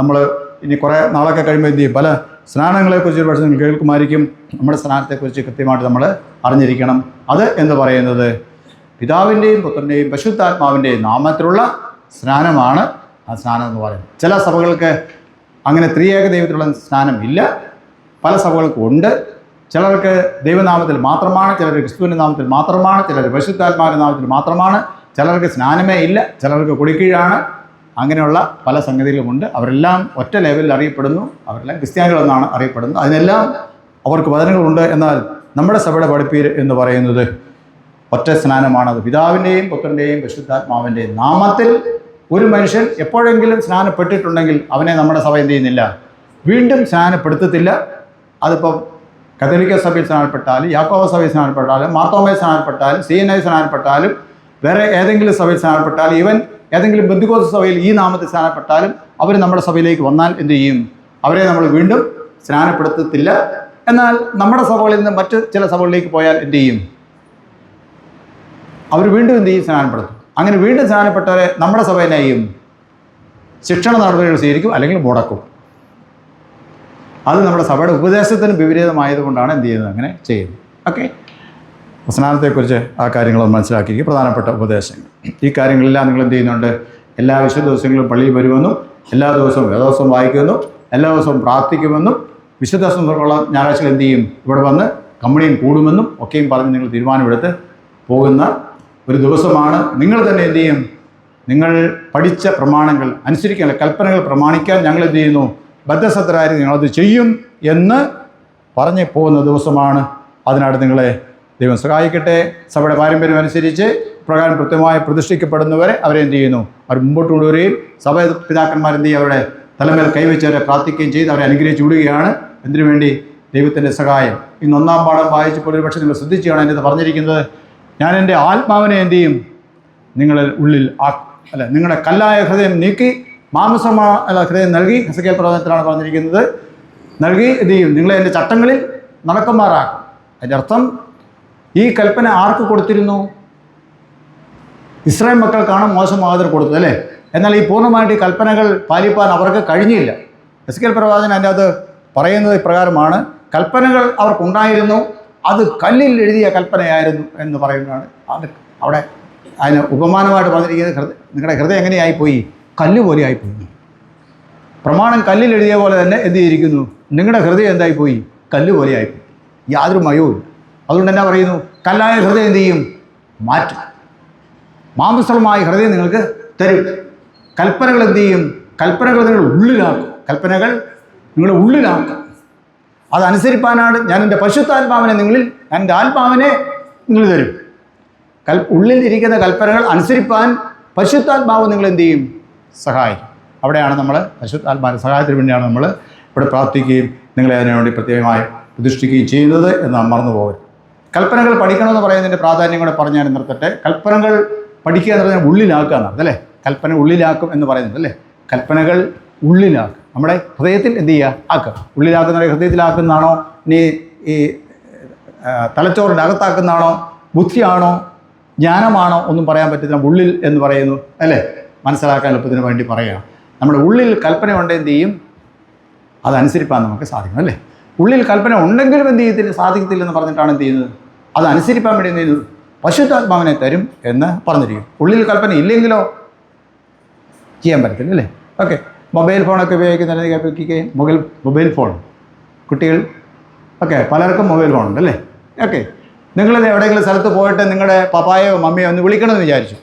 നമ്മൾ ഇനി കുറേ നാളൊക്കെ കഴിയുമ്പോൾ എന്ത് ചെയ്യും? പല സ്നാനങ്ങളെക്കുറിച്ച് പക്ഷേ നിങ്ങൾ കേൾക്കുമായിരിക്കും. നമ്മുടെ സ്നാനത്തെക്കുറിച്ച് കൃത്യമായിട്ട് നമ്മൾ അറിഞ്ഞിരിക്കണം. അത് എന്ന് പറയുന്നത് പിതാവിൻ്റെയും പുത്രൻ്റെയും പരിശുദ്ധാത്മാവിൻ്റെയും നാമത്തിലുള്ള സ്നാനമാണ് ആ സ്നാനം എന്ന് പറയുന്നത്. ചില സഭകൾക്ക് അങ്ങനെ ത്രിയേക ദൈവത്തിലുള്ള സ്നാനം ഇല്ല, പല സഭകൾക്കും ഉണ്ട്. ചിലർക്ക് ദൈവനാമത്തിൽ മാത്രമാണ്, ചിലർക്ക് ക്രിസ്തുവിൻ്റെ നാമത്തിൽ മാത്രമാണ്, ചിലർക്ക് പരിശുദ്ധാത്മാവിൻ്റെ നാമത്തിൽ മാത്രമാണ്, ചിലർക്ക് സ്നാനമേ ഇല്ല, ചിലർക്ക് കുടിക്കീഴാണ്. അങ്ങനെയുള്ള പല സംഗതികളുമുണ്ട്. അവരെല്ലാം ഒറ്റ ലെവലിൽ അറിയപ്പെടുന്നു, അവരെല്ലാം ക്രിസ്ത്യാനികളെന്നാണ് അറിയപ്പെടുന്നത്. അതിനെല്ലാം അവർക്ക് വചനങ്ങളുണ്ട്. എന്നാൽ നമ്മുടെ സഭയുടെ പഠിപ്പീര് എന്ന് പറയുന്നത് ഒറ്റ സ്നാനമാണ്. അത് പിതാവിൻ്റെയും പുത്രൻ്റെയും പരിശുദ്ധാത്മാവിൻ്റെയും നാമത്തിൽ. ഒരു മനുഷ്യൻ എപ്പോഴെങ്കിലും സ്നാനപ്പെട്ടിട്ടുണ്ടെങ്കിൽ അവനെ നമ്മുടെ സഭ എന്ത് ചെയ്യുന്നില്ല? വീണ്ടും സ്നാനപ്പെടുത്തത്തില്ല. അതിപ്പം കത്തോലിക്ക സഭയിൽ സ്നാനപ്പെട്ടാലും, യാക്കോബ സഭയിൽ സ്നാനപ്പെട്ടാലും, മാർത്തോമയിൽ സ്നാനപ്പെട്ടാലും, CNI സ്നാനപ്പെട്ടാലും, വേറെ ഏതെങ്കിലും സഭയിൽ സ്നാനപ്പെട്ടാലും, ഈവൻ ഏതെങ്കിലും ബന്ധുക്കോസ് സഭയിൽ ഈ നാമത്തിൽ സ്നാനപ്പെട്ടാലും അവർ നമ്മുടെ സഭയിലേക്ക് വന്നാൽ എന്ത് ചെയ്യും? അവരെ നമ്മൾ വീണ്ടും സ്നാനപ്പെടുത്തത്തില്ല. എന്നാൽ നമ്മുടെ സഭകളിൽ നിന്ന് മറ്റ് ചില സഭകളിലേക്ക് പോയാൽ എന്ത് ചെയ്യും? അവർ വീണ്ടും എന്ത് ചെയ്യും? സ്നാനപ്പെടുത്തും. അങ്ങനെ വീണ്ടും സ്നാനപ്പെട്ടവരെ നമ്മുടെ സഭയിലെയും ശിക്ഷണ നടപടികൾ സ്വീകരിക്കും, അല്ലെങ്കിൽ മുടക്കും. അത് നമ്മുടെ സഭയുടെ ഉപദേശത്തിന് വിപരീതമായതുകൊണ്ടാണ് എന്ത് ചെയ്യുന്നത്? അങ്ങനെ ചെയ്യുന്നത്. ഓക്കെ. സ്നാനത്തെക്കുറിച്ച് ആ കാര്യങ്ങൾ മനസ്സിലാക്കി, പ്രധാനപ്പെട്ട ഉപദേശങ്ങൾ. ഈ കാര്യങ്ങളെല്ലാം നിങ്ങൾ എന്ത് ചെയ്യുന്നുണ്ട്? എല്ലാ വിശുദ്ധ ദിവസങ്ങളിലും പള്ളിയിൽ വരുമെന്നും എല്ലാ ദിവസവും വേദോത്സവം വായിക്കുമെന്നും എല്ലാ ദിവസവും പ്രാർത്ഥിക്കുമെന്നും വിശുദ്ധ ദിവസമുള്ള ഞായറാഴ്ചകൾ എന്ത് ചെയ്യും ഇവിടെ വന്ന് കമ്മ്യൂണിയൻ കൂടുമെന്നും ഒക്കെയും പറഞ്ഞ് നിങ്ങൾ തീരുമാനമെടുത്ത് പോകുന്ന ഒരു ദിവസമാണ്. നിങ്ങൾ തന്നെ എന്ത് ചെയ്യും? നിങ്ങൾ പഠിച്ച പ്രമാണങ്ങൾ അനുസരിക്കാൻ, കൽപ്പനകൾ പ്രമാണിക്കാൻ ഞങ്ങൾ എന്ത് ചെയ്യുന്നു? ബദ്ധശ്രദ്ധരായി നിങ്ങളത് ചെയ്യും എന്ന് പറഞ്ഞ് പോകുന്ന ദിവസമാണ്. അതിനായിട്ട് നിങ്ങളെ ദൈവം സഹായിക്കട്ടെ. സഭയുടെ പാരമ്പര്യം അനുസരിച്ച് പ്രകാരം കൃത്യമായി പ്രതിഷ്ഠിക്കപ്പെടുന്നവരെ അവരെ എന്ത് ചെയ്യുന്നു? അവർ മുമ്പോട്ട് കൊണ്ടുവരികയും സഭ പിതാക്കന്മാരെന്ത് ചെയ്യും? അവരുടെ തലമേൽ കൈവച്ചവരെ പ്രാർത്ഥിക്കുകയും ചെയ്ത് അവരെ അനുഗ്രഹിച്ചു വിടുകയാണ്. എന്തിനു വേണ്ടി? ദൈവത്തിൻ്റെ സഹായം. ഇന്ന് 1-ാം പാഠം വായിച്ചപ്പോൾ ഒരു പക്ഷേ നിങ്ങൾ ശ്രദ്ധിച്ചാണ് എൻ്റെ പറഞ്ഞിരിക്കുന്നത്, ഞാൻ എൻ്റെ ആത്മാവിനെ എന്ത് ചെയ്യും? നിങ്ങളുടെ ഉള്ളിൽ നിങ്ങളുടെ കല്ലായ ഹൃദയം നീക്കി ഹൃദയം നൽകി. ഹെസക്കേൽ പ്രവചനത്തിലാണ് പറഞ്ഞിരിക്കുന്നത്. നൽകി എന്ത് ചെയ്യും? നിങ്ങളെ എൻ്റെ ചട്ടങ്ങളിൽ നടക്കുമാറാക്കും. അതിൻ്റെ അർത്ഥം ഈ കൽപ്പന ആർക്ക് കൊടുത്തിരുന്നു? ഇസ്രായേൽ മക്കൾക്കാണ് മോശ മാതൃ കൊടുത്തത്, അല്ലേ? എന്നാൽ ഈ പൂർണ്ണമായിട്ട് ഈ കൽപ്പനകൾ പാലിപ്പാൻ അവർക്ക് കഴിഞ്ഞില്ല. ഹെസക്കേൽ പ്രവാചകൻ അതിൻ്റെ അത് പറയുന്നത് ഇപ്രകാരമാണ്: കൽപ്പനകൾ അവർക്കുണ്ടായിരുന്നു, അത് കല്ലിൽ എഴുതിയ കൽപ്പനയായിരുന്നു എന്ന് പറയുന്നതാണ്. അത് അവിടെ അതിന് ഉപമാനമായിട്ട് പറഞ്ഞിരിക്കുന്നത്, നിങ്ങളുടെ ഹൃദയം എങ്ങനെയായിപ്പോയി? കല്ല് പോലെ ആയിപ്പോയി. പ്രമാണം കല്ലിൽ എഴുതിയ പോലെ തന്നെ എന്ത് ചെയ്തിരിക്കുന്നു? നിങ്ങളുടെ ഹൃദയം എന്തായിപ്പോയി? കല്ല് പോലെ ആയിപ്പോയി. യാതൊരു മയവും. അതുകൊണ്ട് എന്നാ പറയുന്നു? കല്ലായ ഹൃദയം എന്ത് ചെയ്യും? മാറ്റും. മാംസളമായ ഹൃദയം നിങ്ങൾക്ക് തരും. കൽപ്പനകൾ എന്ത് ചെയ്യും? കൽപ്പനകൾ നിങ്ങൾ ഉള്ളിലാക്കും. കൽപ്പനകൾ നിങ്ങളുടെ ഉള്ളിലാക്കും. അതനുസരിപ്പാനാണ് ഞാൻ എൻ്റെ പരിശുദ്ധാത്മാവിനെ നിങ്ങളിൽ, എൻ്റെ ആത്മാവിനെ നിങ്ങൾ തരും. ഉള്ളിൽ ഇരിക്കുന്ന കൽപ്പനകൾ അനുസരിപ്പാൻ പരിശുദ്ധാത്മാവ് നിങ്ങൾ എന്ത് ചെയ്യും? സഹായിക്കും. അവിടെയാണ് നമ്മൾ പരിശുദ്ധാത്മാവിൻ്റെ സഹായത്തിന് വേണ്ടിയാണ് നമ്മൾ ഇവിടെ പ്രാർത്ഥിക്കുകയും നിങ്ങളെ അതിനുവേണ്ടി പ്രത്യേകമായി പ്രതിഷ്ഠിക്കുകയും ചെയ്യുന്നത് എന്ന് നാം മറന്നു പോകരുത്. കൽപ്പനകൾ പഠിക്കണമെന്ന് പറയുന്നതിൻ്റെ പ്രാധാന്യം കൂടെ പറഞ്ഞാൽ നിർത്തട്ടെ. കൽപ്പനകൾ പഠിക്കുക എന്ന് പറഞ്ഞാൽ ഉള്ളിലാക്കുക എന്നാണ്, അല്ലേ? കൽപ്പന ഉള്ളിലാക്കും എന്ന് പറയുന്നത്, അല്ലേ? കൽപ്പനകൾ ഉള്ളിലാക്കും. നമ്മുടെ ഹൃദയത്തിൽ എന്ത് ചെയ്യുക? ആക്കുക. ഉള്ളിലാക്കുന്ന ഹൃദയത്തിലാക്കുന്നതാണോ, ഇനി ഈ തലച്ചോറിൻ്റെ അകത്താക്കുന്നതാണോ, ബുദ്ധിയാണോ, ജ്ഞാനമാണോ ഒന്നും പറയാൻ പറ്റില്ല. ഉള്ളിൽ എന്ന് പറയുന്നു, അല്ലേ? മനസ്സിലാക്കാൻ എളുപ്പത്തിന് വേണ്ടി പറയുകയാണ്. നമ്മുടെ ഉള്ളിൽ കൽപ്പന ഉണ്ട്, എന്ത് ചെയ്യും? അതനുസരിപ്പാൻ നമുക്ക് സാധിക്കും, അല്ലേ? ഉള്ളിൽ കൽപ്പന ഉണ്ടെങ്കിലും എന്ത് ചെയ്യത്തില്ല, സാധിക്കത്തില്ലെന്ന് പറഞ്ഞിട്ടാണ് എന്ത് ചെയ്യുന്നത്? അത് അനുസരിപ്പാൻ വേണ്ടി എന്ത് ചെയ്യുന്നത്? പരിശുദ്ധാത്മാവിനെ തരും എന്ന് പറഞ്ഞിരിക്കും. ഉള്ളിൽ കൽപ്പന ഇല്ലെങ്കിലോ ചെയ്യാൻ പറ്റത്തില്ല, അല്ലേ? ഓക്കെ. മൊബൈൽ ഫോണൊക്കെ ഉപയോഗിക്കുന്നതിന് മൊബൈൽ ഫോൺ കുട്ടികൾ പലർക്കും മൊബൈൽ ഫോണുണ്ട്, അല്ലേ? ഓക്കെ. നിങ്ങളിത് എവിടെയെങ്കിലും സ്ഥലത്ത് പോയിട്ട് നിങ്ങളുടെ പപ്പായോ മമ്മിയോ ഒന്ന് വിളിക്കണമെന്ന് വിചാരിച്ചു.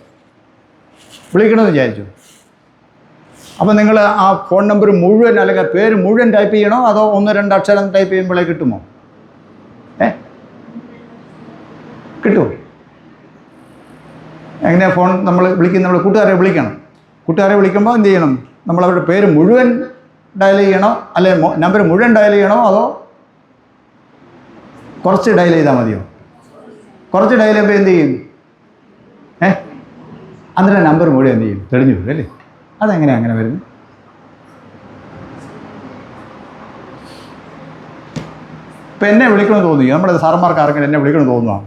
അപ്പോൾ നിങ്ങൾ ആ ഫോൺ നമ്പർ മുഴുവൻ അല്ലെങ്കിൽ പേര് മുഴുവൻ ടൈപ്പ് ചെയ്യണോ, അതോ 1-2 അക്ഷരം ടൈപ്പ് ചെയ്യുമ്പോഴേ കിട്ടുമോ? കിട്ടുമോ? എങ്ങനെയാണ് ഫോൺ നമ്മൾ നമ്മൾ കൂട്ടുകാരെ വിളിക്കണം. കൂട്ടുകാരെ വിളിക്കുമ്പോൾ എന്ത് ചെയ്യണം? നമ്മൾ അവരുടെ പേര് മുഴുവൻ ഡയൽ ചെയ്യണോ, അല്ലെ നമ്പർ മുഴുവൻ ഡയൽ ചെയ്യണോ, അതോ കുറച്ച് ഡയൽ ചെയ്താൽ മതിയോ? കുറച്ച് ഡയൽ ചെയ്യുമ്പോൾ എന്ത് ചെയ്യും? അന്നേരം നമ്പർ മുഴുവൻ എന്ത് ചെയ്യും? തെളിഞ്ഞു വരും, അല്ലേ? അതെങ്ങനെയാണ് അങ്ങനെ വരുന്നത്? ഇപ്പം എന്നെ വിളിക്കണമെന്ന് തോന്നി, നമ്മുടെ സാറന്മാർക്ക് ആർക്കെങ്കിലും എന്നെ വിളിക്കണമെന്ന് തോന്നുന്നതാണ്.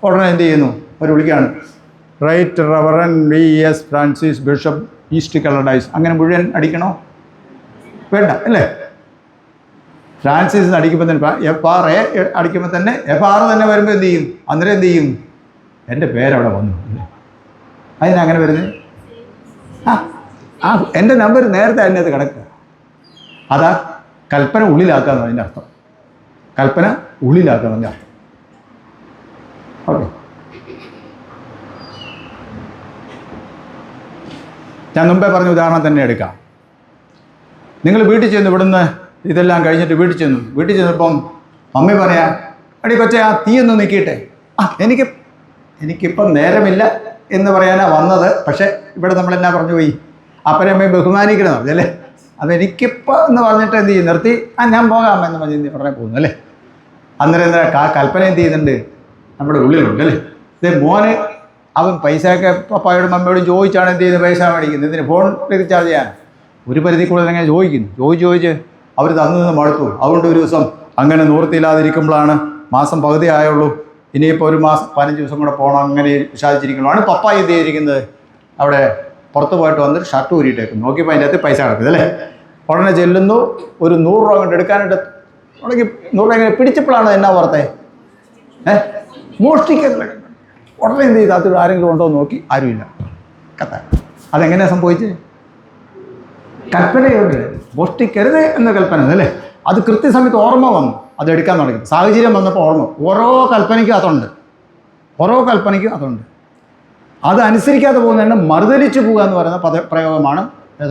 ഉടനെ എന്ത് ചെയ്യുന്നു? അവർ വിളിക്കുകയാണ്, right reverend V.S. Francis bishop East Kerala diocese. അങ്ങനെ മുഴുവൻ അടിക്കണോ? വേണ്ട, അല്ലേ? ഫ്രാൻസിസ് അടിക്കുമ്പോൾ തന്നെ FRA അടിക്കുമ്പോൾ തന്നെ FR തന്നെ വരുമ്പോൾ എന്ത് ചെയ്യും? അന്നേരം എന്ത് ചെയ്യും? എൻ്റെ പേരവിടെ വന്നു, അല്ലേ? അതിനങ്ങനെ വരുന്നത് എൻ്റെ നമ്പർ നേരത്തെ അതിനകത്ത് കിടക്കുക. അതാ കൽപ്പന ഉള്ളിലാക്കുക എന്നതിൻ്റെ അർത്ഥം. കൽപ്പന ഉള്ളിലാക്കുക എന്നതിൻ്റെ അർത്ഥം. ഓക്കെ. ഞാൻ മുമ്പേ പറഞ്ഞ ഉദാഹരണം തന്നെ എടുക്കാം. നിങ്ങൾ വീട്ടിൽ ചെന്ന് ഇവിടുന്ന് ഇതെല്ലാം കഴിഞ്ഞിട്ട് വീട്ടിൽ ചെന്നപ്പം മമ്മി പറയാം, അടി കൊച്ചേ ആ തീ ഒന്ന് നീക്കിയിട്ടെ. എനിക്കിപ്പം നേരമില്ല എന്ന് പറയാനാണ് വന്നത്. പക്ഷേ ഇവിടെ നമ്മളെന്നാ പറഞ്ഞു പോയി, അപ്പനെ അമ്മയെ ബഹുമാനിക്കണം അല്ലേ? അപ്പം എനിക്കിപ്പോൾ എന്ന് പറഞ്ഞിട്ട് എന്ത് ചെയ്യും? നിർത്തി ഞാൻ പോകാം എന്ന് പറഞ്ഞ് പോകുന്നു, അല്ലേ? അന്നേരം കൽപ്പന എന്ത് ചെയ്യുന്നുണ്ട്? നമ്മുടെ ഉള്ളിലുണ്ട്, അല്ലേ? ഇത് മോന് അവൻ പൈസയൊക്കെ പപ്പായോടും മമ്മയോടും ചോദിച്ചാണ് എന്ത് ചെയ്യുന്നത്? പൈസ മേടിക്കുന്നത്. ഇതിന് ഫോൺ റീചാർജ് ചെയ്യാൻ ഒരു പരിധി കൂടുതൽ അങ്ങനെ ചോദിച്ച് അവർ തന്നു മടുത്തു. അതുകൊണ്ട് ഒരു ദിവസം അങ്ങനെ നിവൃത്തിയില്ലാതിരിക്കുമ്പോഴാണ്, മാസം പകുതി ആയുള്ളൂ, ഇനിയിപ്പോൾ ഒരു മാസം 15 ദിവസം കൂടെ പോകണം, അങ്ങനെ വിഷാദിച്ചിരിക്കുമ്പോഴാണ് പപ്പ എന്ത് ചെയ്തിരിക്കുന്നത്? അവിടെ പുറത്ത് പോയിട്ട് വന്നിട്ട് ഷർട്ട് ഊരിയിട്ടേക്കും. നോക്കിയപ്പോൾ അതിൻ്റെ അകത്ത് പൈസ കിടക്കുന്നത്, അല്ലേ? ഉടനെ ചെല്ലുന്നു, ഒരു 100 രൂപ കൊണ്ട് എടുക്കാനായിട്ട് ഉടനെ 100 രൂപ ഇങ്ങനെ പിടിച്ചപ്പോഴാണ് എന്നാ പുറത്തെ മോഷ്ടിക്കുന്നത്. ഉടനെ എന്ത് ചെയ്ത് അത് ആരെങ്കിലും ഉണ്ടോ എന്ന് നോക്കി, ആരുമില്ല. കത്ത അതെങ്ങനെയാണ് സംഭവിച്ചത്? കൽപ്പനയുണ്ട്, മോഷ്ടിക്കരുത് എന്ന കൽപ്പന അല്ലേ? അത് കൃത്യസമയത്ത് ഓർമ്മ വന്നു, അത് എടുക്കാൻ തുടങ്ങി. സാഹചര്യം വന്നപ്പോൾ ഓർമ്മ. ഓരോ കൽപ്പനയ്ക്കും അതുണ്ട്, ഓരോ കൽപ്പനയ്ക്കും അതുണ്ട്. അത് അനുസരിക്കാതെ പോകുന്നതിന് മറുതലിച്ചു പോകുക എന്ന് പറയുന്ന പ്രയോഗമാണ്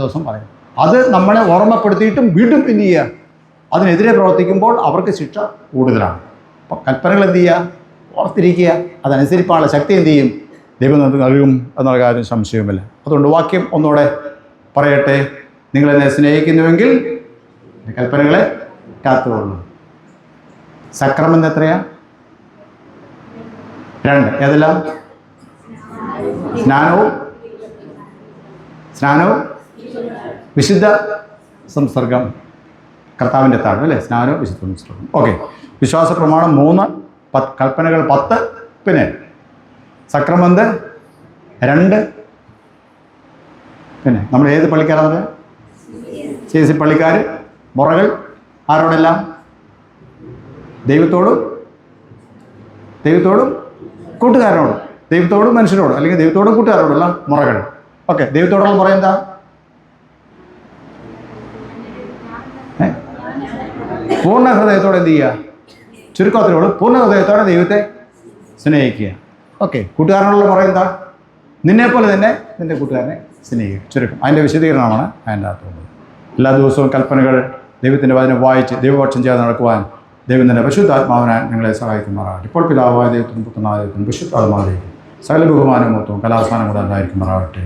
ദിവസം പറയുന്നത്. അത് നമ്മളെ ഓർമ്മപ്പെടുത്തിയിട്ടും വീണ്ടും എന്ത് ചെയ്യുക? അതിനെതിരെ പ്രവർത്തിക്കുമ്പോൾ അവർക്ക് ശിക്ഷ കൂടുതലാണ്. അപ്പം കൽപ്പനകൾ എന്ത് ചെയ്യുക? ഓർത്തിരിക്കുക. അതനുസരിപ്പാനുള്ള ശക്തി എന്ത് ചെയ്യും? ദൈവം നമുക്ക് നൽകും എന്നുള്ള കാര്യം സംശയവുമില്ല. അതുകൊണ്ട് വാക്യം ഒന്നുകൂടെ പറയട്ടെ. നിങ്ങളെന്നെ സ്നേഹിക്കുന്നുവെങ്കിൽ കൽപ്പനകളെ കാത്തുകൊള്ളു. സക്രമെന്ന് എത്രയാ? 2. ഏതെല്ലാം? സ്നാനവും വിശുദ്ധ സംസർഗം, കർത്താവിൻ്റെ താഴ് അല്ലേ? സ്നാനവും വിശുദ്ധ സംസർഗം. ഓക്കെ. വിശ്വാസ പ്രമാണം 3, കൽപ്പനകൾ 10, പിന്നെ സക്രമെന്ത് 2. പിന്നെ നമ്മൾ ഏത് പള്ളിക്കാരാണ്? CSC പള്ളിക്കാർ. മുറകൾ ആരോടെല്ലാം? ദൈവത്തോടും കൂട്ടുകാരനോടും, ദൈവത്തോടും മനുഷ്യരോടും, അല്ലെങ്കിൽ ദൈവത്തോടും കൂട്ടുകാരോടുള്ള മുറകൾ. ഓക്കെ. ദൈവത്തോടുള്ള മുറ എന്താ? പൂർണ്ണ ഹൃദയത്തോടെ എന്ത് ചെയ്യുക? ചുരുക്കത്തിനോട് പൂർണ്ണ ഹൃദയത്തോടെ ദൈവത്തെ സ്നേഹിക്കുക. ഓക്കെ. കൂട്ടുകാരനോടുള്ള മുറ എന്താ? നിന്നെപ്പോലെ തന്നെ നിൻ്റെ കൂട്ടുകാരനെ സ്നേഹിക്കുക. ചുരുക്കം അതിൻ്റെ വിശദീകരണമാണ് അതിൻ്റെ അകത്തുള്ളത്. എല്ലാ ദിവസവും കൽപ്പനകൾ ദൈവത്തിൻ്റെ വചനം വായിച്ച് ദൈവപക്ഷം ചെയ്യാതെ നടക്കുവാൻ ദൈവം തന്നെ പരിശുദ്ധാത്മാവിനെ നിങ്ങളെ സഹായിക്കുമാറാകട്ടെ. ഇപ്പോൾ പിതാവായ ദൈവത്തിനും പുത്രനായ ദൈവത്തിനും പരിശുദ്ധാത്മാവിനും സകല ബഹുമാനവും മൊത്തവും കലാസ്ഥാനം കൂടെ ഉണ്ടായിരിക്കുമാറാകട്ടെ.